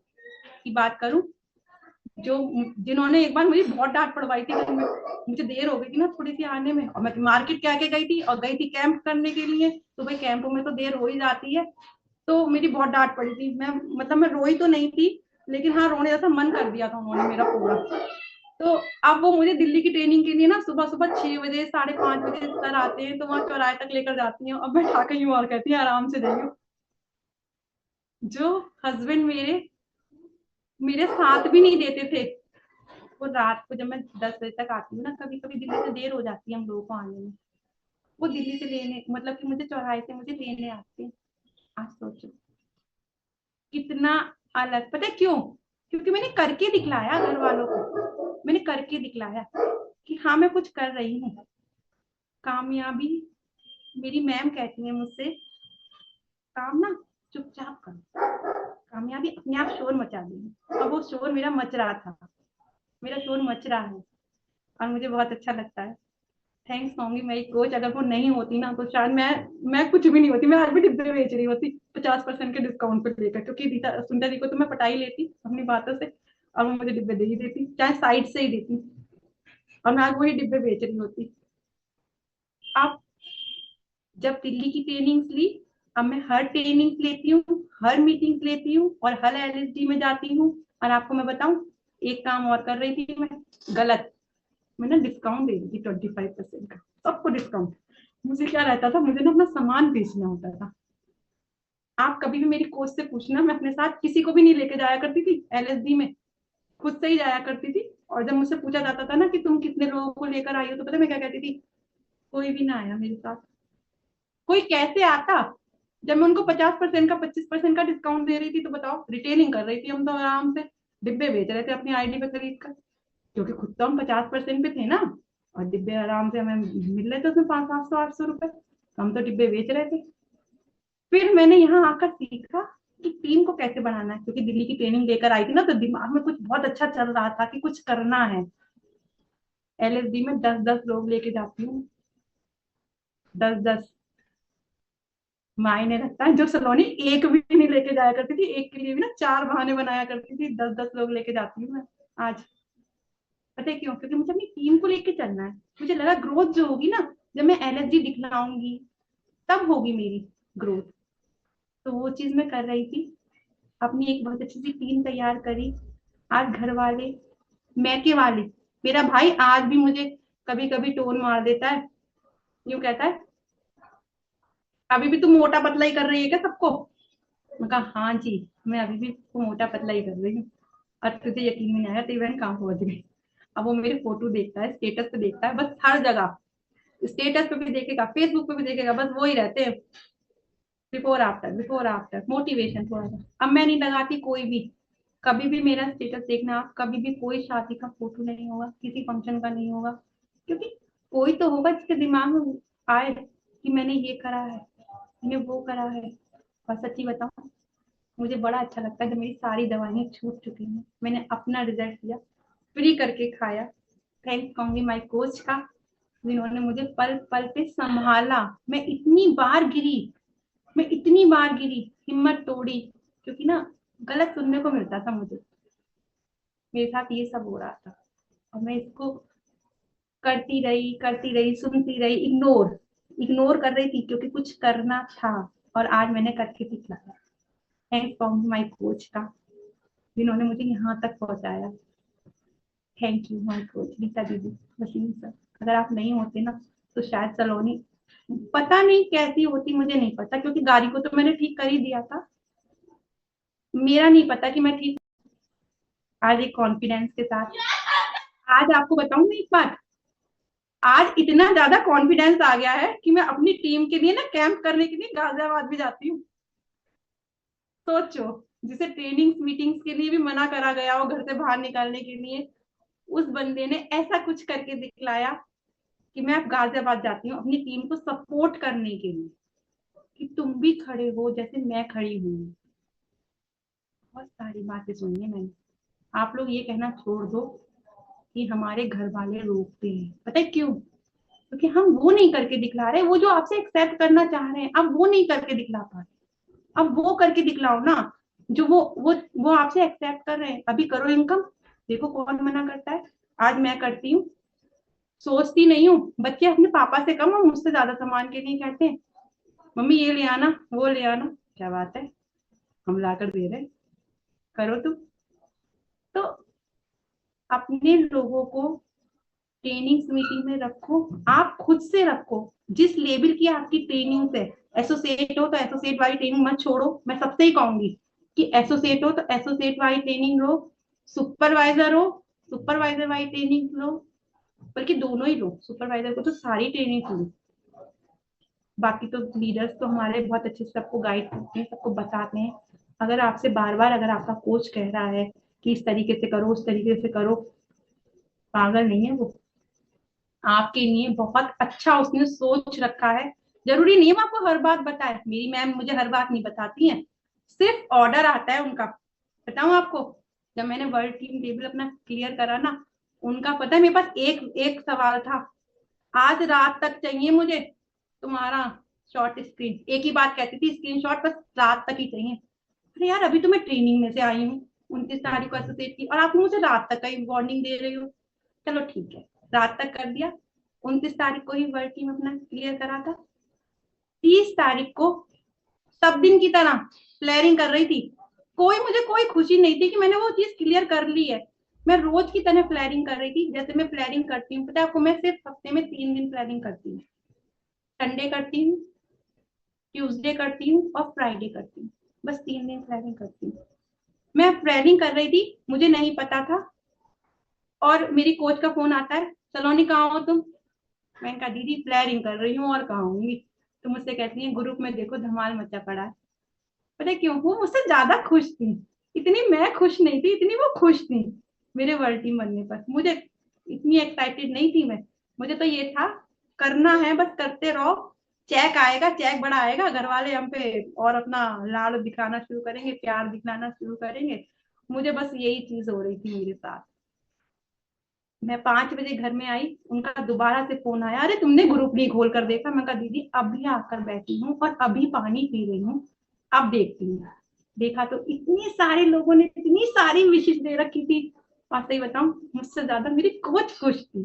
की बात करूं, जो जिन्होंने एक बार मुझे बहुत डांट पड़वाई थी, मुझे देर हो गई थी ना थोड़ी सी आने में, और मैं मार्केट क्या के गई थी, और गई थी कैंप करने के लिए, तो भाई कैंपों में तो देर हो ही जाती है। तो मेरी बहुत डांट पड़ी थी, मैं मतलब मैं रोई तो नहीं थी, लेकिन हाँ रोने जैसा मन कर दिया था उन्होंने मेरा पूरा। तो अब वो मुझे दिल्ली की ट्रेनिंग के लिए ना सुबह सुबह 6 बजे 5:30 बजे सर आते हैं, तो वहां चौराहे तक लेकर जाती हूँ, अब बैठा के यूं और कहती है आराम से जाइयो। जो हस्बैंड मेरे मेरे साथ भी नहीं देते थे, वो रात को जब मैं 10 बजे तक आती हूँ ना, कभी कभी दिल्ली से देर हो जाती है हम लोगों को आने में, वो दिल्ली से लेने, मतलब कि मुझे चौराहे से मुझे लेने आते हैं। आज सोचो कितना अलग, पता है क्यों? क्योंकि मैंने करके दिखलाया घर वालों को, मैंने करके दिखलाया कि हाँ मैं कुछ कर रही हूँ। कामयाबी, मेरी मैम कहती है मुझसे, काम ना चुपचाप करो, कामयाबी अपने आप शोर मचा देगी। और वो शोर मेरा मच रहा था, मेरा शोर मच रहा है। और मुझे बहुत अच्छा लगता है। थैंक्स कहूंगी मेरी कोच, अगर वो नहीं होती ना तो शायद मैं कुछ भी नहीं होती, मैं आज भी डिब्बे बेच रही होती 50% के डिस्काउंट पे लेकर, क्योंकि रीता सुंदर जी को तो मैं पटाई लेती अपनी बातों से, और वो मुझे डिब्बे दे ही देती, चाहे साइड से ही देती, और मैं आज वही डिब्बे बेच रही होती। आप जब दिल्ली की ट्रेनिंग्स ली, अब मैं हर ट्रेनिंग्स लेती हूँ, हर मीटिंग्स लेती हूँ, और हर LSD में जाती हूँ। और आपको मैं बताऊं, एक काम और कर रही थी मैं, गलत, मैं ना डिस्काउंट दे रही थी 25% का, सबको डिस्काउंट। मुझे क्या रहता था, मुझे ना अपना सामान बेचना होता था। आप कभी भी मेरी कोच से पूछना, मैं अपने साथ किसी को भी नहीं लेके जाया करती थी LSD में, खुद से ही जाया करती थी। और जब मुझसे पूछा जाता था ना कि तुम कितने लोगों को लेकर आई हो, तो पता मैं क्या कहती थी, कोई भी ना आया मेरे साथ। कोई कैसे आता, जब मैं उनको 50% का 25% का डिस्काउंट दे रही थी, तो बताओ, रिटेलिंग कर रही थी हम तो आराम से, डिब्बे बेच रहे थे अपनी ID पे खरीद कर, क्योंकि खुद तो हम 50% पे थे ना, और डिब्बे आराम से हमें मिल रहे थे उसमें 500-700 800 रुपए, हम तो डिब्बे बेच रहे थे। फिर मैंने यहाँ आकर सीखा कि टीम को कैसे बनाना है, क्योंकि दिल्ली की ट्रेनिंग लेकर आई थी ना, तो दिमाग में कुछ बहुत अच्छा चल रहा था कि कुछ करना है। LSD में 10-10 लोग लेके जाती हूँ, 10-10, मायने रखता है। जो सलोनी एक भी नहीं लेके जाया करती थी, एक के लिए भी ना 4 बहाने बनाया करती थी, 10-10 लोग लेके जाती हूँ मैं आज। पता है क्यों? क्योंकि मुझे अपनी टीम को लेके चलना है। मुझे लगा ग्रोथ जो होगी ना, जब मैं LSD दिखलाऊंगी, तब होगी मेरी ग्रोथ। तो वो चीज मैं कर रही थी, अपनी एक बहुत अच्छी सी टीम तैयार करी। आज घर वाले, मैके वाले, मेरा भाई आज भी मुझे कभी कभी टोन मार देता है, यूं कहता है, अभी भी तुम मोटा पतला ही कर रही है क्या सबको? मैं कहा हाँ जी, मैं अभी भी तो मोटा पतला ही कर रही हूँ। और तुझे यकीन नहीं आया, तेरी बहन कहाँ पहुंच गई। अब वो मेरे फोटो देखता है, स्टेटस पे देखता है, बस हर जगह, स्टेटस पे भी देखेगा, फेसबुक पे भी देखेगा, बस वो ही रहते हैं, before after before after, motivation थोड़ा सा। अब मैं नहीं लगाती कोई भी, कभी भी मेरा स्टेटस देखना आप, कभी भी कोई शादी का फोटो नहीं होगा, किसी फंक्शन का नहीं होगा, क्योंकि कोई तो होगा जिसके दिमाग में आए कि मैंने ये करा है, मैंने वो करा है। और सच्ची बताऊं, मुझे बड़ा अच्छा लगता है जब मेरी सारी दवाइयाँ छूट चुकी हैं, मैंने अपना रिजल्ट लिया, फ्री करके खाया। थैंक्स कहूंगी माई कोच का, जिन्होंने मुझे पल पल पे संभाला। मैं इतनी बार गिरी, मैं इतनी बार गिरी, हिम्मत तोड़ी, क्योंकि ना गलत सुनने को मिलता था मुझे, मेरे साथ ये सब हो रहा था, और मैं इसको करती रही, सुनती रही, इग्नोर इग्नोर कर रही थी, क्योंकि कुछ करना था। और आज मैंने करके दिखलाया। थैंक्स फॉर माई कोच का, जिन्होंने मुझे यहाँ तक पहुंचाया। Thank you my coach Rita दीदी, वसीम सर। अगर आप नहीं होते ना, तो शायद सलोनी पता नहीं कैसी होती, मुझे नहीं पता, क्योंकि गाड़ी को तो मैंने ठीक कर ही दिया था, मेरा नहीं पता कि मैं ठीक। आज एक कॉन्फिडेंस के साथ, आज आपको बताऊं एक बात, आज इतना ज्यादा कॉन्फिडेंस आ गया है कि मैं अपनी टीम के लिए ना कैंप करने के लिए गाजियाबाद भी जाती हूँ। सोचो, जिसे ट्रेनिंग्स मीटिंग्स के लिए भी मना करा गया हो घर से बाहर निकालने के लिए, उस बंदे ने ऐसा कुछ करके दिखलाया कि मैं अब गाजियाबाद जाती हूँ अपनी टीम को सपोर्ट करने के लिए, कि तुम भी खड़े हो जैसे मैं खड़ी हूँ। बहुत सारी बातें सुनी है मैंने। आप लोग ये कहना छोड़ दो कि हमारे घर वाले रोकते हैं, पता है क्यों? क्योंकि हम वो नहीं करके दिखला रहे, वो जो आपसे एक्सेप्ट करना चाह रहे हैं, अब वो नहीं करके दिखला पा रहे। अब वो करके दिखलाओ ना, जो वो आपसे एक्सेप्ट कर रहे हैं। अभी करो इनकम, देखो कौन मना करता है। आज मैं करती हूँ, सोचती नहीं हूँ, बच्चे अपने पापा से कम और मुझसे ज्यादा सामान के लिए कहते हैं, मम्मी ये ले आना, वो ले आना। क्या बात है, हम ला कर दे रहे हैं, करो तुम। तो अपने लोगों को ट्रेनिंग मीटिंग में रखो, आप खुद से रखो, जिस लेवल की आपकी ट्रेनिंग है। एसोसिएट हो तो एसोसिएट वाली ट्रेनिंग मत छोड़ो, मैं सबसे ही कहूंगी कि एसोसिएट हो तो एसोसिएट वाली ट्रेनिंग लो, सुपरवाइजर हो सुपरवाइजर वाली ट्रेनिंग लो, बल्कि दोनों ही लो, सुपरवाइजर को तो सारी ट्रेनिंग लो। बाकी तो लीडर्स तो हमारे बहुत अच्छे से सबको गाइड करते हैं, सबको बताते हैं। अगर आपसे बार बार अगर आपका कोच कह रहा है कि इस तरीके से करो, उस तरीके से करो, पागल नहीं है वो, आपके लिए बहुत अच्छा उसने सोच रखा है। जरूरी नहीं है वो आपको हर बात बताए, मेरी मैम मुझे हर बात नहीं बताती है, सिर्फ ऑर्डर आता है उनका। बताऊं आपको, जब मैंने वर्ल्ड टीम टेबल अपना क्लियर करा ना, उनका पता है मेरे पास एक एक सवाल था, आज रात तक चाहिए मुझे तुम्हारा शॉर्ट स्क्रीन। एक ही बात कहती थी, स्क्रीनशॉट बस रात तक ही चाहिए। अरे यार अभी तो मैं ट्रेनिंग में से आई हूँ 29 तारीख को एसोसिएट की, और आप मुझे रात तक का ही वार्निंग दे रही हो। चलो ठीक है, रात तक कर दिया। 29 तारीख को ही वर्क टीम अपना क्लियर करा था। 30 तारीख को सब दिन की तरह फ्लेयरिंग कर रही थी। मुझे कोई खुशी नहीं थी कि मैंने वो चीज क्लियर कर ली है। मैं रोज की तरह फ्लेयरिंग कर रही थी, जैसे मैं फ्लेयरिंग करती हूँ। पता है आपको, मैं सिर्फ हफ्ते में 3 दिन फ्लेयरिंग करती हूँ। संडे करती हूँ, ट्यूसडे करती हूँ और फ्राइडे करती हूँ। बस 3 दिन फ्लेयरिंग करती हूँ। मैं फ्लेयरिंग कर रही थी, मुझे नहीं पता था, और मेरी कोच का फोन आता है, सलोनी कहाँ हो तुम? मैंने कहा दीदी फ्लेयरिंग कर रही हूँ और कहाँ होंगी। तो मुझसे कहती है ग्रुप में देखो धमाल मचा पड़ा है। पता है क्यों? वो मुझसे ज्यादा खुश थी। इतनी मैं खुश नहीं थी, इतनी वो खुश थी मेरे वर्ल्ड टीम बनने पर। मुझे इतनी एक्साइटेड नहीं थी मैं। मुझे तो ये था, करना है बस, करते रहो। चेक आएगा, चेक बड़ा आएगा, घर वाले हम पे और अपना लाड़ दिखाना शुरू करेंगे, प्यार दिखाना शुरू करेंगे। मुझे बस यही चीज हो रही थी मेरे साथ। मैं 5 बजे घर में आई, उनका दोबारा से फोन आया, अरे तुमने ग्रुप नहीं खोल कर देखा? मैं कहा दीदी अभी आकर बैठी हूँ और अभी पानी पी रही हूँ, अब देखती हूँ। देखा तो इतने सारे लोगों ने इतनी सारी विशेष दे रखी थी। और सही बताऊं, मुझसे ज्यादा मेरी कोच खुश थी।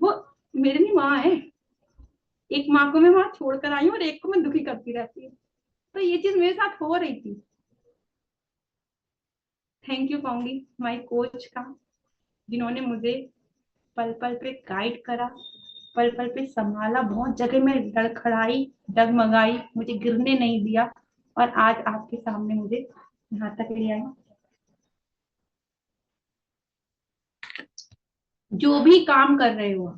वो मेरे लिए माँ है। एक माँ को मैं वहां छोड़कर आई हूँ और एक को मैं दुखी करती रहती हूँ। तो ये चीज मेरे साथ हो रही थी। थैंक यू कहूंगी माई कोच का, जिन्होंने मुझे पल पल पे गाइड करा, पल पल पे संभाला। बहुत जगह में लड़खड़ाई, डगमगाई, मुझे गिरने नहीं दिया, और आज आपके सामने मुझे यहाँ तक ले आई। जो भी काम कर रहे हो,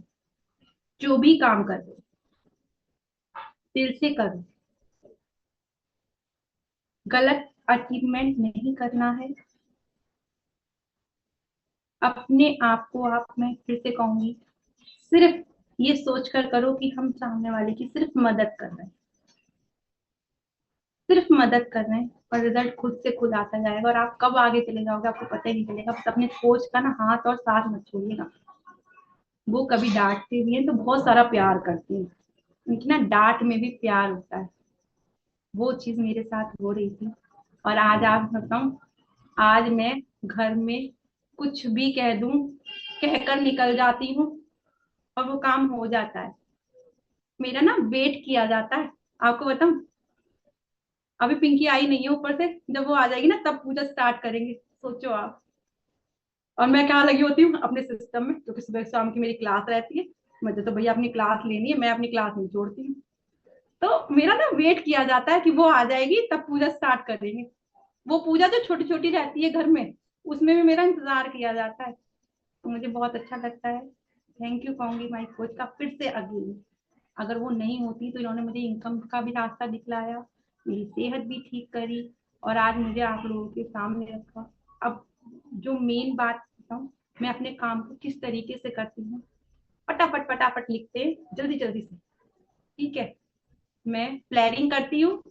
जो भी काम कर रहे हो, दिल से करो। गलत अचीवमेंट नहीं करना है। अपने आप को आप, मैं फिर से कहूंगी, सिर्फ ये सोचकर करो कि हम सामने वाले की सिर्फ मदद कर रहे हैं, सिर्फ मदद कर रहे हैं, और रिजल्ट खुद से खुद आता जाएगा। और आप कब आगे चले जाओगे आपको पता ही नहीं चलेगा। बस अपने कोच का ना हाथ और साथ मत छोड़िएगा। वो कभी डांटते भी हैं तो बहुत सारा प्यार करते हैं, उनकी ना डांट में भी प्यार होता है। वो चीज मेरे साथ हो रही थी। और आज आप बताऊं, आज मैं घर में कुछ भी कह दूं, कहकर निकल जाती हूँ और वो काम हो जाता है। मेरा ना वेट किया जाता है। आपको बताऊं, अभी पिंकी आई नहीं है ऊपर से, जब वो आ जाएगी ना तब पूजा स्टार्ट करेंगे, सोचो आप। और मैं क्या लगी होती हूँ अपने सिस्टम में, क्योंकि सुबह शाम की मेरी क्लास रहती है। मुझे तो भैया अपनी क्लास लेनी है, मैं अपनी क्लास नहीं छोड़ती हूँ। तो मेरा ना वेट किया जाता है कि वो आ जाएगी तब पूजा स्टार्ट करेंगे। वो पूजा जो छोटी छोटी रहती है घर में, उसमें भी मेरा इंतजार किया जाता है। तो मुझे बहुत अच्छा लगता है। थैंक यू कहूंगी माई कोच का फिर से अगेन। अगर वो नहीं होती तो इन्होंने मुझे इनकम का भी रास्ता दिखलाया, मेरी सेहत भी ठीक करी, और आज मुझे आप लोगों के सामने रखा। अब जो मेन बात बताऊं, मैं अपने काम को किस तरीके से करती हूँ। फटाफट फटाफट लिखते हैं, जल्दी जल्दी से। ठीक है, मैं प्लानिंग करती हूँ,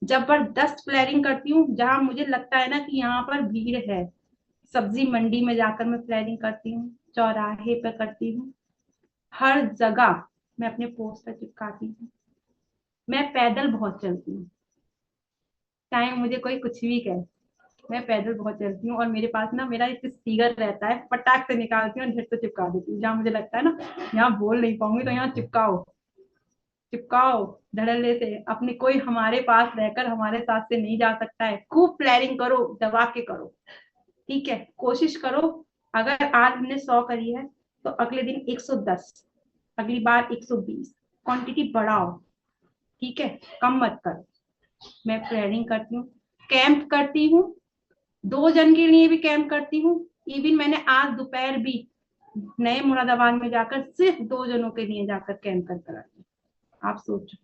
जबरदस्त प्लानिंग करती हूँ। जहां मुझे लगता है ना कि यहाँ पर भीड़ है, सब्जी मंडी में जाकर मैं प्लानिंग करती हूँ, चौराहे पर करती हूँ, हर जगह मैं अपने पोस्टर चिपकाती हूँ। मैं पैदल बहुत चलती हूँ, चाहे मुझे कोई कुछ भी कहे, मैं पैदल बहुत चलती हूँ। और मेरे पास ना मेरा एक स्टिकर रहता है, फटाक से निकालती हूँ, झट से चिपका देती हूँ। जहाँ मुझे लगता है ना यहाँ बोल नहीं पाऊंगी तो यहाँ चिपकाओ, चिपकाओ धड़ल्ले से। अपने कोई हमारे पास रहकर हमारे साथ से नहीं जा सकता है। खूब प्लानिंग करो, दबा के करो। ठीक है, कोशिश करो। अगर आज हमने 100 करी है तो अगले दिन 110, अगली बार 120। क्वांटिटी बढ़ाओ, ठीक है, कम मत करो। मैं प्लानिंग करती हूँ, कैंप करती हूँ, 2 जन के लिए भी कैंप करती हूँ। इवन मैंने आज दोपहर भी नए मुरादाबाद में जाकर सिर्फ 2 जनों के लिए जाकर कैंप कर कर आई। आप सोचो,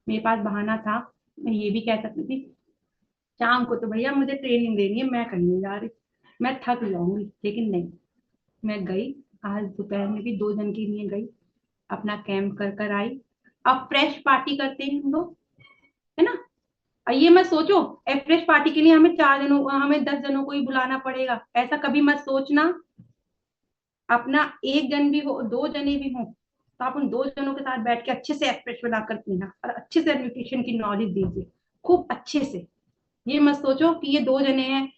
मेरे पास बहाना था, मैं ये भी कह सकती थी शाम को तो भैया मुझे ट्रेनिंग देनी है, मैं कहीं नहीं जा रही, मैं थक जाऊंगी। लेकिन नहीं, मैं गई। आज दोपहर में भी 2 जन के लिए गई, अपना कैंप कर कर आई। अब फ्रेश पार्टी करते हैं हम लोग, है ना। ये मत सोचो फ्रेश पार्टी के लिए हमें 4 जनों, हमें 10 जनों को ही बुलाना पड़ेगा, ऐसा कभी मत सोचना। अपना एक जन भी हो, दो जने भी हो, तो आप उन दो जनों के साथ बैठ के अच्छे से एक्सप्रेस बनाकर पीना और अच्छे से न्यूट्रिशन की नॉलेज दीजिए, खूब अच्छे से। ये मत सोचो कि ये दो जने हैं,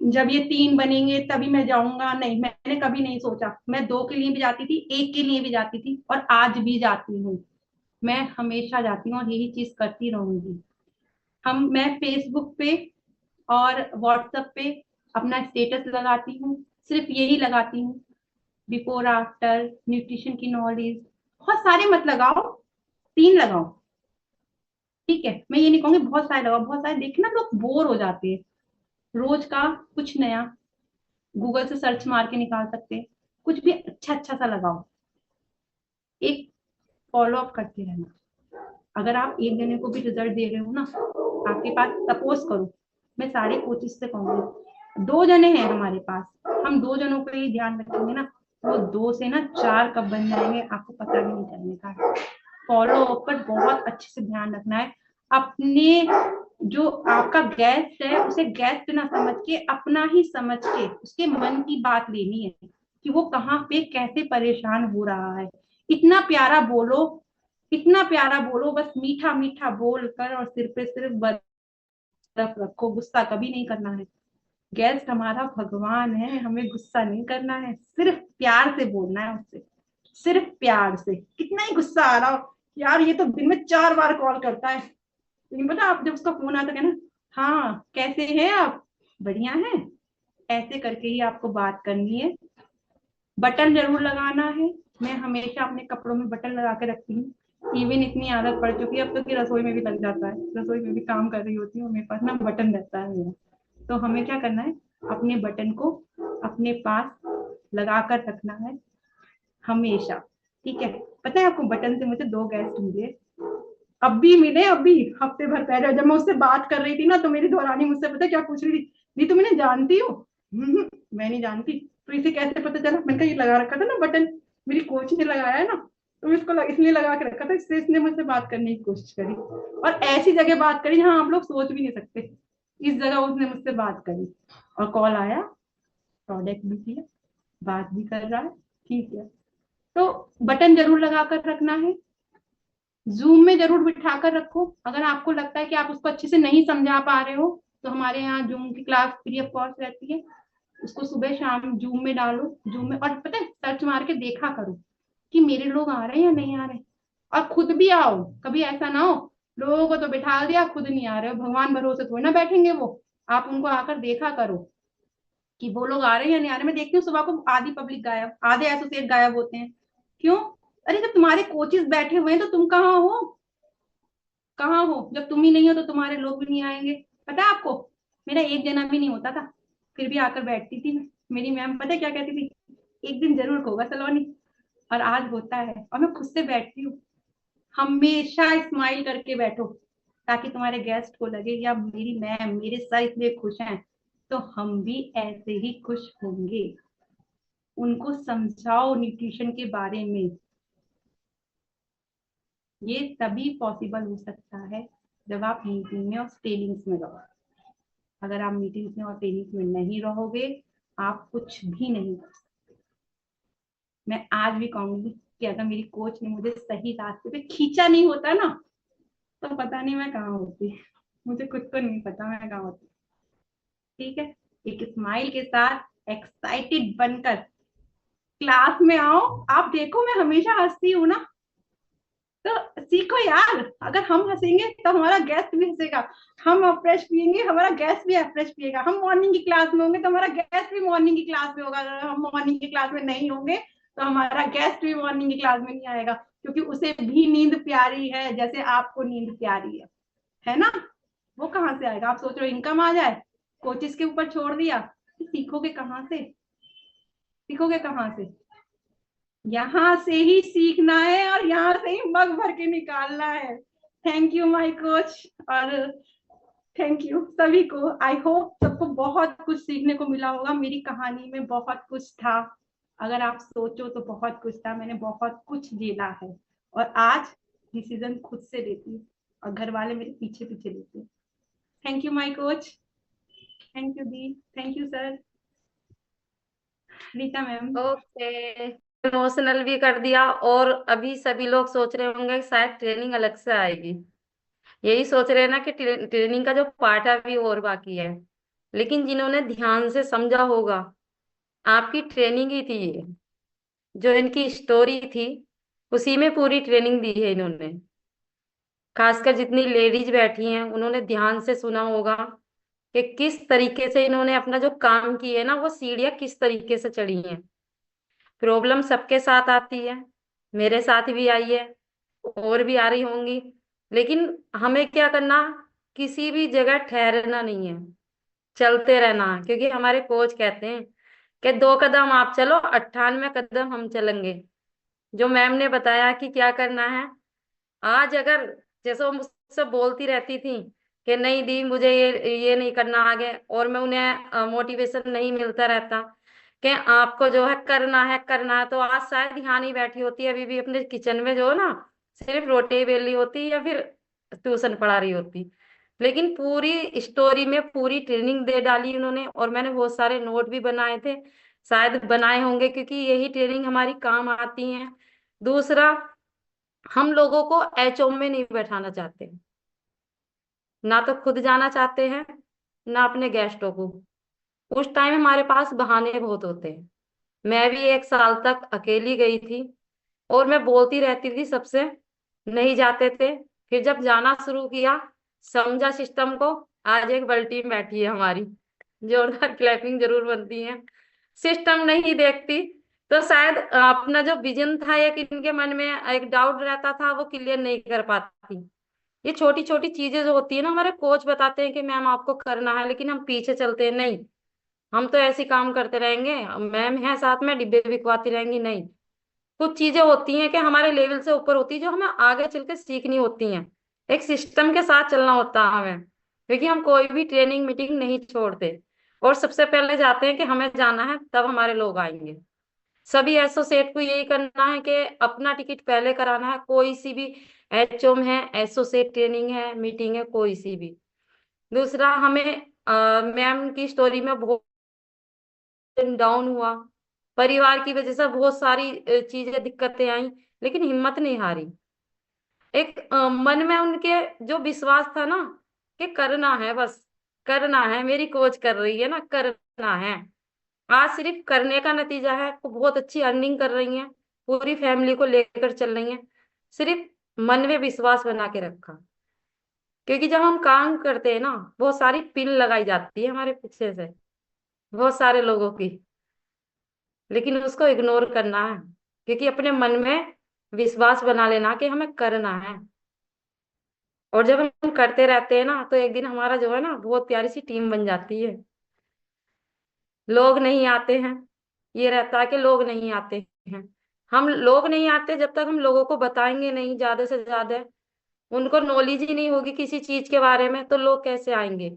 जब ये तीन बनेंगे तभी मैं जाऊंगा, नहीं, मैंने कभी नहीं सोचा। मैं दो के लिए भी जाती थी, एक के लिए भी जाती थी, और आज भी जाती हूँ। मैं हमेशा जाती हूँ और यही चीज करती रहूंगी। मैं फेसबुक पे और व्हाट्सएप पे अपना स्टेटस लगाती हूँ, सिर्फ यही लगाती हूँ, बिफोर आफ्टर, न्यूट्रिशन की नॉलेज। बहुत सारे मत लगाओ, तीन लगाओ, ठीक है। मैं ये नहीं कहूंगी बहुत सारे लगाओ, बहुत सारे देखे ना लोग बोर हो जाते हैं। रोज का कुछ नया, गूगल से सर्च मार के निकाल सकते हैं, कुछ भी अच्छा अच्छा सा लगाओ, एक फॉलो अप करते रहना। अगर आप एक जने को भी रिजल्ट दे रहे हो ना, आपके पास, सपोज करो, मैं सारे कोचिस से कहूंगी, दो जने हैं हमारे पास, हम दो जनों को ही ध्यान रखेंगे ना, वो दो से ना चार कब बन जाएंगे आपको पता भी नहीं चलने का। फॉलो अप पर बहुत अच्छे से ध्यान रखना है। अपने जो आपका गेस्ट है उसे गेस्ट ना समझ के, अपना ही समझ के उसके मन की बात लेनी है कि वो कहाँ पे कैसे परेशान हो रहा है। इतना प्यारा बोलो, इतना प्यारा बोलो, बस मीठा मीठा बोल कर, और सिर पे सिर्फ बर्फ रखो, गुस्सा कभी नहीं करना है। गेस्ट हमारा भगवान है, हमें गुस्सा नहीं करना है, सिर्फ प्यार से बोलना है उससे, सिर्फ प्यार से। कितना ही गुस्सा आ रहा हो, यार ये तो दिन में 4 बार कॉल करता है, लेकिन पता आप जब उसका फोन आता है ना, हाँ कैसे हैं आप, बढ़िया है, ऐसे करके ही आपको बात करनी है। बटन जरूर लगाना है, मैं हमेशा अपने कपड़ों में बटन लगा के रखती हूँ। इवन इतनी आदत पड़ चुकी है अब तो कि रसोई में भी लग जाता है, रसोई में भी काम कर रही होती हूँ, मेरे पास ना बटन रहता है मेरा। तो हमें क्या करना है, अपने बटन को अपने पास लगा कर रखना है हमेशा, ठीक है। पता है आपको, बटन से मुझे 2 गेस्ट मिले, अब भी मिले, अभी हफ्ते भर पहले, जब मैं उससे बात कर रही थी ना, तो मेरी दौरानी मुझसे पता क्या पूछ रही थी, दी तुम इन्हें जानती हो? मैं नहीं जानती। तो इसे कैसे पता चला? मैंने कहा ये लगा रखा था ना बटन, मेरी कोच ने लगाया है ना, तो इसको इसलिए लगा के रखा था, इससे इसने मुझसे बात करने की कोशिश करी, और ऐसी जगह बात करी जहाँ आप लोग सोच भी नहीं सकते, इस जगह उसने मुझसे बात करी, और कॉल आया, प्रोडक्ट भी किया, बात भी कर रहा है, ठीक है। तो बटन जरूर लगा कर रखना है। जूम में जरूर बिठा कर रखो, अगर आपको लगता है कि आप उसको अच्छे से नहीं समझा पा रहे हो, तो हमारे यहाँ जूम की क्लास फ्री ऑफ कॉस्ट रहती है, उसको सुबह शाम जूम में डालो, जूम में, और पता है सर्च मार के देखा करो कि मेरे लोग आ रहे हैं या नहीं आ रहे, और खुद भी आओ। कभी ऐसा ना हो लोगों को तो बिठा दिया, खुद नहीं आ रहे हो, भगवान भरोसे थोड़ी ना बैठेंगे वो, आप उनको आकर देखा करो कि वो लोग आ रहे हैं या नहीं आ रहे। मैं देखती हूँ सुबह को आधी पब्लिक गायब, आधे एसोसिएट गायब होते हैं, क्यों? अरे जब तुम्हारे कोचेस बैठे हुए हैं तो तुम कहाँ हो, कहाँ हो? जब तुम ही नहीं हो तो तुम्हारे लोग भी नहीं आएंगे। पता है आपको, मेरा एक जना भी नहीं होता था, फिर भी आकर बैठती थी मैं। मेरी मैम पता है क्या कहती थी, एक दिन जरूर होगा सलोनी, और आज होता है, और मैं खुद से बैठती हूँ। हमेशा स्माइल करके बैठो, ताकि तुम्हारे गेस्ट को लगे या मेरी मैम, मेरे सर इतने खुश हैं, तो हम भी ऐसे ही खुश होंगे। उनको समझाओ न्यूट्रिशन के बारे में, ये तभी पॉसिबल हो सकता है जब आप मीटिंग में और ट्रेनिंग्स में रहो। अगर आप मीटिंग्स में और ट्रेनिंग्स में नहीं रहोगे, आप कुछ भी नहीं कर सकते। मैं आज भी कहूंगी कि अगर मेरी कोच ने मुझे सही रास्ते पे खींचा नहीं होता ना, तो पता नहीं मैं कहाँ होती, मुझे खुद को नहीं पता मैं कहाँ होती, ठीक है। एक स्माइल के साथ, एक्साइटेड बनकर क्लास में आओ। आप देखो मैं हमेशा हंसती हूँ ना, तो सीखो यार, अगर हम हंसेंगे तो हमारा गेस्ट भी हंसेगा, हम फ्रेश पियेंगे हमारा गेस्ट भी फ्रेश पिएगा, हम मॉर्निंग की क्लास में होंगे तो हमारा गेस्ट भी मॉर्निंग की क्लास में होगा, अगर हम मॉर्निंग की क्लास में नहीं होंगे तो हमारा गेस्ट भी मॉर्निंग की क्लास में नहीं आएगा, क्योंकि उसे भी नींद प्यारी है जैसे आपको नींद प्यारी है ना। वो कहाँ से आएगा? आप सोच रहे हो इनकम आ जाए, कोचिस के ऊपर छोड़ दिया, सीखोगे कहाँ से? सीखोगे कहाँ से? यहाँ से ही सीखना है और यहाँ से ही मग भर के निकालना है। थैंक यू माय कोच, और थैंक यू सभी को। आई होप सबको बहुत कुछ सीखने को मिला होगा, मेरी कहानी में बहुत कुछ था, अगर आप सोचो तो बहुत कुछ था, मैंने बहुत कुछ झेला है, और आज डिसीजन खुद से लेती हूँ और घर वाले मेरे पीछे पीछे लेते हैं। Thank you my coach, thank you the, thank you sir. Rita ma'am. Okay, emotional भी कर दिया। और अभी सभी लोग सोच रहे होंगे कि शायद ट्रेनिंग अलग से आएगी। यही सोच रहे हैं ना कि ट्रेनिंग का जो पार्ट है अभी और बाकी है। लेकिन जिन्होंने ध्यान से समझा होगा, आपकी ट्रेनिंग ही थी ये। जो इनकी स्टोरी थी, उसी में पूरी ट्रेनिंग दी है इन्होंने। खासकर जितनी लेडीज बैठी हैं, उन्होंने ध्यान से सुना होगा कि किस तरीके से इन्होंने अपना जो काम किए ना, वो सीढ़ियाँ किस तरीके से चढ़ी हैं। प्रॉब्लम सबके साथ आती है, मेरे साथ भी आई है, और भी आ रही होंगी। लेकिन हमें क्या करना, किसी भी जगह ठहरना नहीं है, चलते रहना है। क्योंकि हमारे कोच कहते हैं कि 2 कदम आप चलो, 98 कदम हम चलेंगे। जो मैम ने बताया कि क्या करना है, आज अगर, जैसे वो मुझसे बोलती रहती थी कि नहीं दी मुझे ये नहीं करना आगे, और मैं उन्हें मोटिवेशन नहीं मिलता रहता कि आपको जो है करना है करना है, तो आज शायद यहाँ नहीं बैठी होती, अभी भी अपने किचन में जो है ना, सिर्फ रोटी बेली होती या फिर ट्यूशन पढ़ा रही होती। लेकिन पूरी स्टोरी में पूरी ट्रेनिंग दे डाली उन्होंने, और मैंने बहुत सारे नोट भी बनाए थे, शायद बनाए होंगे, क्योंकि यही ट्रेनिंग हमारी काम आती है। दूसरा, हम लोगों को एचओ में नहीं बैठाना चाहते, ना तो खुद जाना चाहते हैं, ना अपने गेस्टों को। उस टाइम हमारे पास बहाने बहुत होते हैं। मैं भी 1 साल तक अकेली गई थी, और मैं बोलती रहती थी सबसे, नहीं जाते थे। फिर जब जाना शुरू किया, समझा सिस्टम को, आज एक बड़ी टीम बैठी है हमारी, जोरदार क्लैपिंग जरूर बनती है। सिस्टम नहीं देखती तो शायद अपना जो विजन था, एक इनके मन में एक डाउट रहता था, वो क्लियर नहीं कर पाती। ये छोटी छोटी चीजें जो होती है ना, हमारे कोच बताते हैं कि मैम आपको करना है, लेकिन हम पीछे चलते हैं, नहीं हम तो ऐसे ही काम करते रहेंगे, मैम है साथ में, डिब्बे बिकवाती रहेंगी, नहीं। कुछ चीजें होती हैं कि हमारे लेवल से ऊपर होती है, जो हमें आगे चल के सीखनी होती हैं। एक सिस्टम के साथ चलना होता है हमें, क्योंकि हम कोई भी ट्रेनिंग मीटिंग नहीं छोड़ते, और सबसे पहले जाते हैं कि हमें जाना है, तब हमारे लोग आएंगे। सभी एसोसिएट को यही करना है कि अपना टिकट पहले कराना है, कोई सी भी एचओम है, एसोसिएट ट्रेनिंग है, मीटिंग है, कोई सी भी। दूसरा, हमें मैम की स्टोरी में बहुत डाउन हुआ, परिवार की वजह से बहुत सारी चीजें दिक्कतें आई, लेकिन हिम्मत नहीं हारी। एक मन में उनके जो विश्वास था ना, कि करना है, बस करना है, मेरी कोच कर रही है ना, करना है। आज सिर्फ करने का नतीजा है, वो बहुत अच्छी अर्निंग कर रही हैं, पूरी फैमिली को लेकर चल रही हैं। सिर्फ मन में विश्वास बना के रखा। क्योंकि जब हम काम करते हैं ना, बहुत सारी पिन लगाई जाती है हमारे पीछे से, बहुत सारे लोगों की, लेकिन उसको इग्नोर करना है। क्योंकि अपने मन में विश्वास बना लेना कि हमें करना है। और जब हम करते रहते हैं ना, तो एक दिन हमारा जो है ना, बहुत प्यारी सी टीम बन जाती है। लोग नहीं आते हैं, ये रहता है कि लोग नहीं आते हैं। हम लोग नहीं आते जब तक हम लोगों को बताएंगे नहीं ज्यादा से ज्यादा, उनको नॉलेज ही नहीं होगी किसी चीज के बारे में, तो लोग कैसे आएंगे।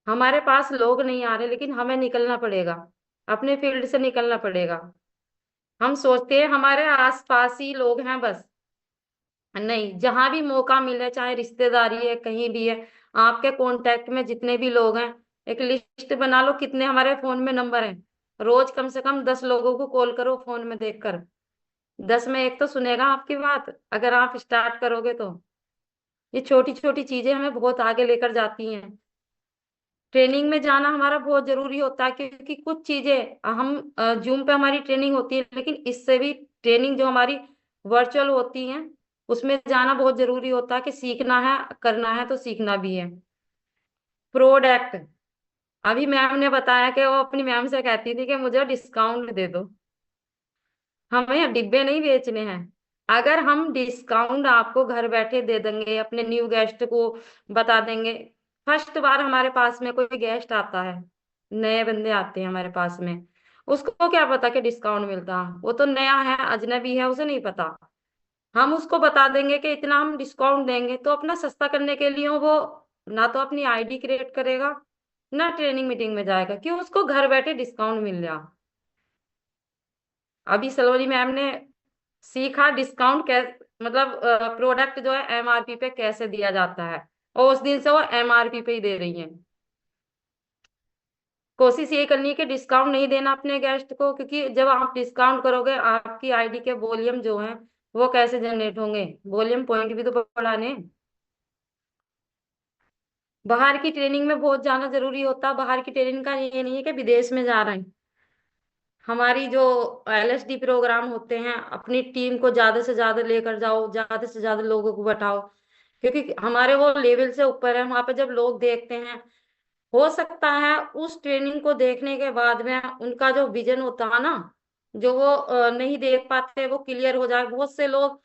हमारे पास लोग नहीं आ रहे, लेकिन हमें निकलना पड़ेगा, अपने फील्ड से निकलना पड़ेगा। हम सोचते हैं हमारे आसपास ही लोग हैं बस, नहीं, जहां भी मौका मिले, चाहे रिश्तेदारी है, कहीं भी है, आपके कांटेक्ट में जितने भी लोग हैं, एक लिस्ट बना लो कितने हमारे फोन में नंबर हैं। रोज कम से कम 10 लोगों को कॉल करो फोन में देखकर, 10 में 1 तो सुनेगा आपकी बात, अगर आप स्टार्ट करोगे तो। ये छोटी छोटी चीजें हमें बहुत आगे लेकर जाती हैं। ट्रेनिंग में जाना हमारा बहुत जरूरी होता है, क्योंकि कुछ चीजें हम जूम पे हमारी ट्रेनिंग होती है, लेकिन इससे भी ट्रेनिंग जो हमारी वर्चुअल होती है, उसमें जाना बहुत जरूरी होता है कि सीखना है, करना है तो सीखना भी है। प्रोडक्ट, अभी मैम ने बताया कि वो अपनी मैम से कहती थी कि मुझे डिस्काउंट दे दो। हमें यहाँ डिब्बे नहीं बेचने हैं। अगर हम डिस्काउंट आपको घर बैठे दे देंगे, अपने न्यू गेस्ट को बता देंगे। फर्स्ट बार हमारे पास में कोई गेस्ट आता है, नए बंदे आते हैं हमारे पास में, उसको क्या पता कि डिस्काउंट मिलता है, वो तो नया है, अजनबी है, उसे नहीं पता। हम उसको बता देंगे कि इतना हम डिस्काउंट देंगे, तो अपना सस्ता करने के लिए वो ना तो अपनी आईडी क्रिएट करेगा, ना ट्रेनिंग मीटिंग में जाएगा, क्यों, उसको घर बैठे डिस्काउंट मिल रहा। अभी सलोनी मैम ने सीखा डिस्काउंट कैसे, मतलब प्रोडक्ट जो है एमआरपी पे कैसे दिया जाता है, और उस दिन से वो एमआरपी पे ही दे रही हैं। कोशिश ये करनी है कि डिस्काउंट नहीं देना अपने गेस्ट को, क्योंकि जब आप डिस्काउंट करोगे आपकी आईडी के वॉल्यूम जो है वो कैसे जनरेट होंगे, वॉल्यूम पॉइंट भी तो बढ़ाने। बाहर की ट्रेनिंग में बहुत जाना जरूरी होता है। बाहर की ट्रेनिंग का ये नहीं है कि विदेश में जा रहे हैं। हमारी जो LSD प्रोग्राम होते हैं, अपनी टीम को ज्यादा से ज्यादा लेकर जाओ, ज्यादा से ज्यादा लोगों को बैठाओ, क्योंकि हमारे वो लेवल से ऊपर है। वहां पे जब लोग देखते हैं, हो सकता है उस ट्रेनिंग को देखने के बाद में उनका जो विजन होता है ना, जो वो नहीं देख पाते, वो क्लियर हो जाए। बहुत से लोग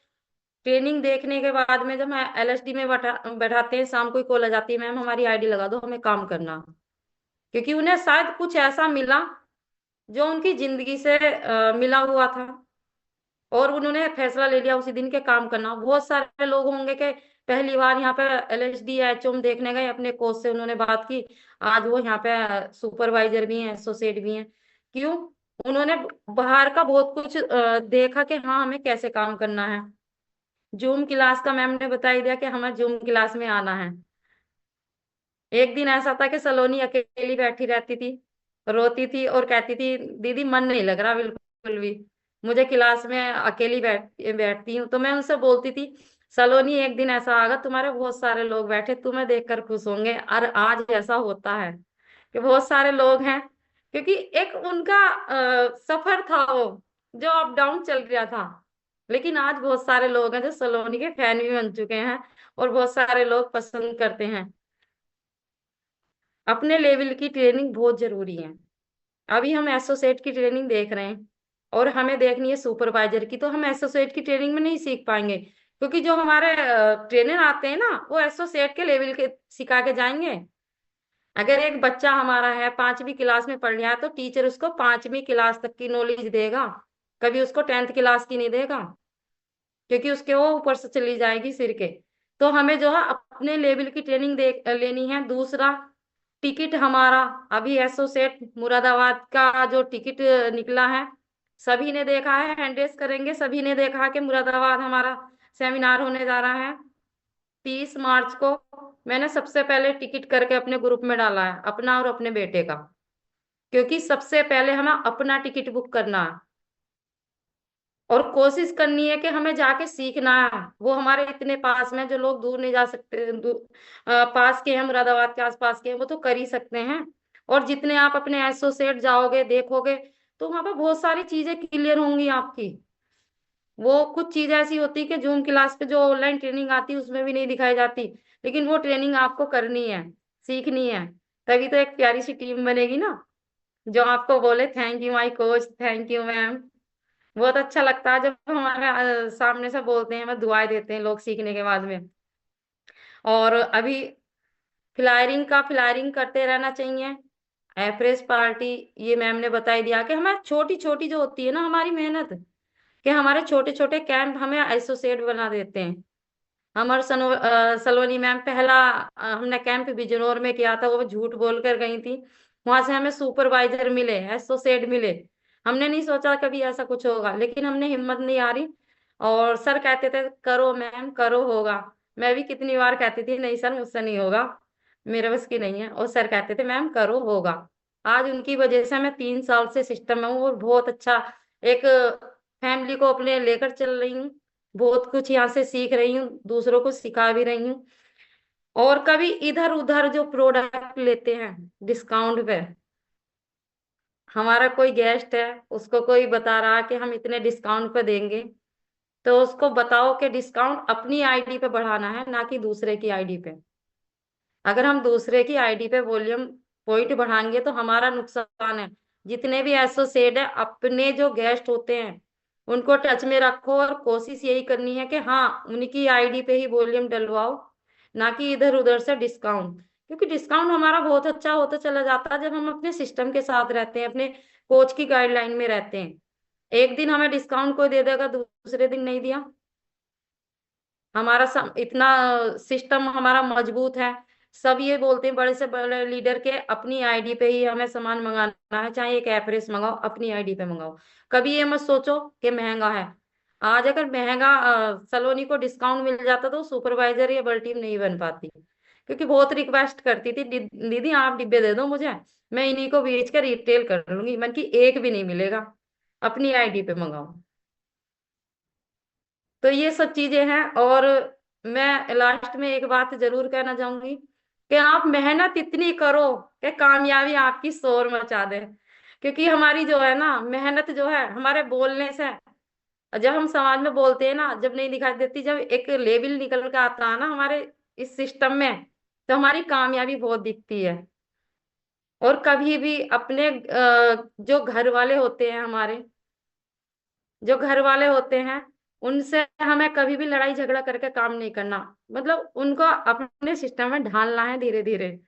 ट्रेनिंग देखने के बाद में, जब मैं LSD में बैठाते हैं, शाम को ही कॉल आ जाती है, मैम हमारी आईडी लगा दो, हमें काम करना। क्योंकि उन्हें शायद कुछ ऐसा मिला जो उनकी जिंदगी से मिला हुआ था, और उन्होंने फैसला ले लिया उसी दिन के काम करना। बहुत सारे लोग होंगे कि पहली बार यहाँ पे LSD HM देखने गए, अपने कोच से उन्होंने बात की, आज वो यहाँ पे सुपरवाइजर भी हैं, एसोसिएट भी हैं। क्यों? उन्होंने बाहर का बहुत कुछ देखा कि हाँ हमें कैसे काम करना है। जूम क्लास का मैम ने बता ही दिया कि हमें जूम क्लास में आना है। एक दिन ऐसा था कि सलोनी अकेली बैठी रहती थी, रोती थी और कहती थी दीदी मन नहीं लग रहा बिल्कुल भी, मुझे क्लास में अकेली बैठती हूँ। तो मैं उनसे बोलती थी सलोनी एक दिन ऐसा आएगा तुम्हारे बहुत सारे लोग बैठे, तुम्हें देखकर खुश होंगे। और आज ऐसा होता है कि बहुत सारे लोग हैं, क्योंकि एक उनका सफर था वो, जो अप डाउन चल रहा था। लेकिन आज बहुत सारे लोग हैं जो सलोनी के फैन भी बन चुके हैं, और बहुत सारे लोग पसंद करते हैं। अपने लेवल की ट्रेनिंग बहुत जरूरी है। अभी हम एसोसिएट की ट्रेनिंग देख रहे हैं, और हमें देखनी है सुपरवाइजर की, तो हम एसोसिएट की ट्रेनिंग में नहीं सीख पाएंगे, क्योंकि जो हमारे ट्रेनर आते हैं ना, वो एसोसिएट के लेवल के सिखा के जाएंगे। अगर एक बच्चा हमारा है 5वीं क्लास में पढ़ रहा है, तो टीचर उसको 5वीं क्लास तक की नॉलेज देगा, कभी उसको 10th क्लास की नहीं देगा, क्योंकि उसके वो ऊपर से चली जाएगी सिर के। तो हमें जो है अपने लेवल की ट्रेनिंग लेनी है। दूसरा, टिकट हमारा अभी एसोसिएट मुरादाबाद का जो टिकट निकला है, सभी ने देखा है, हैंडरेस करेंगे, सभी ने देखा है कि मुरादाबाद हमारा सेमिनार होने जा रहा है 30 मार्च को। मैंने सबसे पहले टिकट करके अपने ग्रुप में डाला है, अपना और अपने बेटे का, क्योंकि सबसे पहले हमें अपना टिकट बुक करना है, और कोशिश करनी है कि हमें जाके सीखना है। वो हमारे इतने पास में, जो लोग दूर नहीं जा सकते, पास के हैं, मुरादाबाद के आसपास के हैं, वो तो कर ही सकते हैं। और जितने आप अपने एसोसिएट जाओगे देखोगे, तो वहां पर बहुत सारी चीजें क्लियर होंगी आपकी। वो कुछ चीज ऐसी होती है कि जूम क्लास पे जो ऑनलाइन ट्रेनिंग आती है उसमें भी नहीं दिखाई जाती, लेकिन वो ट्रेनिंग आपको करनी है, सीखनी है। तभी तो एक प्यारी सी टीम बनेगी ना, जो आपको बोले thank you my coach, thank you ma'am. बहुत अच्छा लगता है जब हमारे सामने से बोलते हैं, हमें दुआएं देते हैं लोग सीखने के बाद में। और अभी फ्लायरिंग करते रहना चाहिए। एफरेज पार्टी, ये मैम ने बता ही दिया कि हमें छोटी छोटी जो होती है ना हमारी मेहनत, कि हमारे छोटे छोटे कैंप हमें एसोसिएट बना देते हैं। हमारे सलोनी मैम पहला हमने कैंप बिजनौर में किया था, वो झूठ बोल कर गई थी। वहां से हमें सुपरवाइजर मिले, एसोसिएट मिले। हमने नहीं सोचा कभी ऐसा कुछ होगा, लेकिन हमने हिम्मत नहीं हारी। और सर कहते थे करो मैम करो, होगा। मैं भी कितनी बार कहती थी नहीं सर मुझसे नहीं होगा, मेरे बस की नहीं है, और सर कहते थे मैम करो होगा। आज उनकी वजह से मैं 3 साल से सिस्टम में हूँ, और बहुत अच्छा एक फैमिली को अपने लेकर चल रही हूँ। बहुत कुछ यहाँ से सीख रही हूँ, दूसरों को सिखा भी रही हूँ। और कभी इधर उधर जो प्रोडक्ट लेते हैं डिस्काउंट पे, हमारा कोई गेस्ट है, उसको कोई बता रहा कि हम इतने डिस्काउंट पे देंगे, तो उसको बताओ कि डिस्काउंट अपनी आईडी पे बढ़ाना है, ना कि दूसरे की आईडी पे। अगर हम दूसरे की आईडी पे वॉल्यूम पॉइंट बढ़ाएंगे तो हमारा नुकसान है। जितने भी एसोसिएट है, अपने जो गेस्ट होते हैं उनको टच में रखो, और कोशिश यही करनी है कि हाँ उनकी आईडी पे ही वॉल्यूम डलवाओ, ना कि इधर उधर से डिस्काउंट। क्योंकि डिस्काउंट हमारा बहुत अच्छा होता चला जाता है जब हम अपने सिस्टम के साथ रहते हैं, अपने कोच की गाइडलाइन में रहते हैं। एक दिन हमें डिस्काउंट कोई दे देगा, दूसरे दिन नहीं दिया। हमारा इतना सिस्टम हमारा मजबूत है। सब ये बोलते हैं बड़े से बड़े लीडर के अपनी आईडी पे ही हमें सामान मंगाना है, चाहे एक एप्रेस मंगाओ अपनी आईडी पे मंगाओ। कभी ये मत सोचो कि महंगा है। आज अगर महंगा सलोनी को डिस्काउंट मिल जाता तो सुपरवाइजर या बल टीम नहीं बन पाती, क्योंकि बहुत रिक्वेस्ट करती थी, दीदी आप डिब्बे दे दो मुझे, मैं इन्हीं को बेच कर रिटेल कर लूंगी। मन की एक भी नहीं मिलेगा, अपनी आईडी पे मंगाओ। तो ये सब चीजें हैं। और मैं लास्ट में एक बात जरूर कहना चाहूंगी कि आप मेहनत इतनी करो कि कामयाबी आपकी शोर मचा दे। क्योंकि हमारी जो है ना मेहनत जो है हमारे बोलने से, जब हम समाज में बोलते हैं ना, जब नहीं दिखाई देती, जब एक लेवल निकल के आता है ना हमारे इस सिस्टम में, तो हमारी कामयाबी बहुत दिखती है। और कभी भी अपने जो घर वाले होते हैं हमारे, जो घर वाले होते हैं, उनसे हमें कभी भी लड़ाई झगड़ा करके काम नहीं करना। मतलब उनको अपने सिस्टम में ढालना है धीरे धीरे।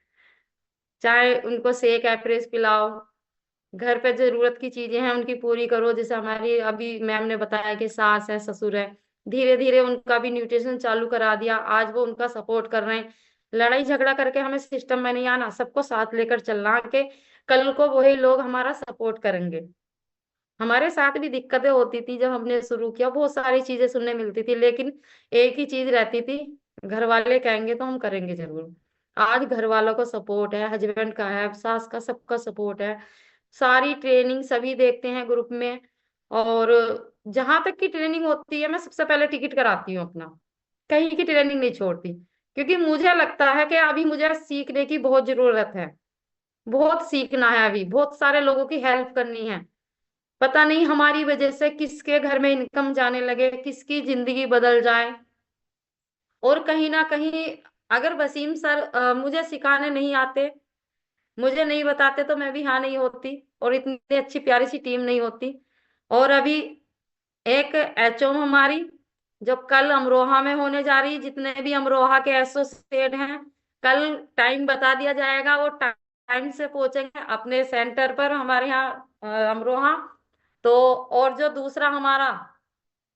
चाहे उनको सेक एप्रेस पिलाओ, घर पे जरूरत की चीजें हैं उनकी पूरी करो। जैसे हमारी अभी मैम ने बताया कि सास है ससुर है, धीरे धीरे उनका भी न्यूट्रिशन चालू करा दिया, आज वो उनका सपोर्ट कर रहे हैं। लड़ाई झगड़ा करके हमें सिस्टम में नहीं आना, सबको साथ लेकर चलना के कल को वही लोग हमारा सपोर्ट करेंगे। हमारे साथ भी दिक्कतें होती थी जब हमने शुरू किया, बहुत सारी चीजें सुनने मिलती थी, लेकिन एक ही चीज रहती थी, घर वाले कहेंगे तो हम करेंगे जरूर। आज घर वालों को सपोर्ट है, हस्बैंड का है, सास का, सबका सपोर्ट है। सारी ट्रेनिंग सभी देखते हैं ग्रुप में। और जहां तक की ट्रेनिंग होती है मैं सबसे पहले टिकट कराती हूँ अपना, कहीं की ट्रेनिंग नहीं छोड़ती। क्योंकि मुझे लगता है कि अभी मुझे सीखने की बहुत जरूरत है, बहुत सीखना है, अभी बहुत सारे लोगों की हेल्प करनी है। पता नहीं हमारी वजह से किसके घर में इनकम जाने लगे, किसकी जिंदगी बदल जाए। और कहीं ना कहीं अगर वसीम सर मुझे सिखाने नहीं आते, मुझे नहीं बताते, तो मैं भी यहाँ नहीं होती और इतनी अच्छी प्यारी सी टीम नहीं होती। और अभी एक एचओ हमारी जो कल अमरोहा में होने जा रही, जितने भी अमरोहा के एसोसिएट हैं, कल टाइम बता दिया जाएगा, वो टाइम से पहुंचेंगे अपने सेंटर पर हमारे यहाँ अमरोहा। तो और जो दूसरा हमारा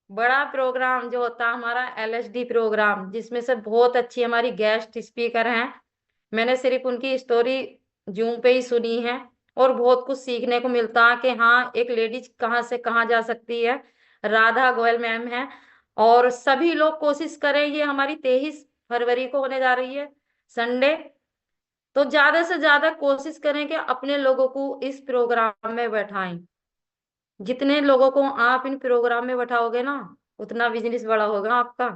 बड़ा प्रोग्राम जो होता है हमारा एलएसडी प्रोग्राम, जिसमें से बहुत अच्छी हमारी गेस्ट स्पीकर हैं, मैंने सिर्फ उनकी स्टोरी जूम पे ही सुनी है। और बहुत कुछ सीखने को मिलता है कि हाँ एक लेडीज कहाँ से कहाँ जा सकती है। राधा गोयल मैम है। और सभी लोग कोशिश करें, ये हमारी 23 फरवरी को होने जा रही है संडे, तो ज्यादा से ज्यादा कोशिश करें कि अपने लोगों को इस प्रोग्राम में बैठाएं। जितने लोगों को आप इन प्रोग्राम में बैठाओगे ना, उतना बिजनेस बड़ा होगा आपका।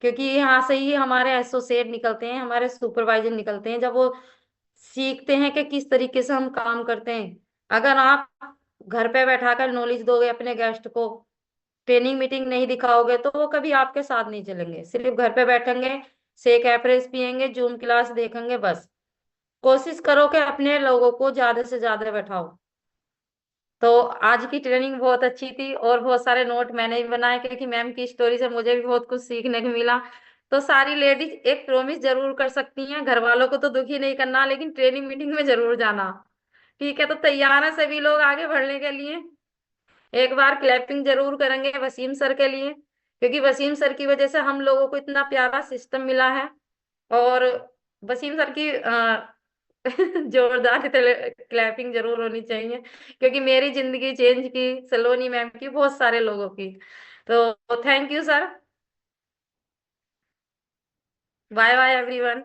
क्योंकि यहाँ से ही हमारे एसोसिएट निकलते हैं, हमारे सुपरवाइजर निकलते हैं, जब वो सीखते हैं कि किस तरीके से हम काम करते हैं। अगर आप घर पे बैठाकर नॉलेज दोगे अपने गेस्ट को, ट्रेनिंग मीटिंग नहीं दिखाओगे, तो वो कभी आपके साथ नहीं चलेंगे। सिर्फ घर पे बैठेंगे, सेक एप्रेस पियेंगे, जूम क्लास देखेंगे, बस। कोशिश करो कि अपने लोगों को ज्यादा से ज्यादा बैठाओ। तो आज की ट्रेनिंग बहुत अच्छी थी और बहुत सारे नोट मैंने भी बनाए, क्योंकि मैम की स्टोरी से मुझे भी बहुत कुछ सीखने को मिला। तो सारी लेडीज एक प्रॉमिस जरूर कर सकती हैं, घर वालों को तो दुखी नहीं करना, लेकिन ट्रेनिंग मीटिंग में जरूर जाना। ठीक है, तो तैयार है सभी लोग आगे बढ़ने के लिए? एक बार क्लैपिंग जरूर करेंगे वसीम सर के लिए, क्योंकि वसीम सर की वजह से हम लोगों को इतना प्यारा सिस्टम मिला है। और वसीम सर की जोरदार क्लैपिंग जरूर होनी चाहिए, क्योंकि मेरी जिंदगी चेंज की, सलोनी मैम की, बहुत सारे लोगों की। तो thank you sir. Bye bye everyone.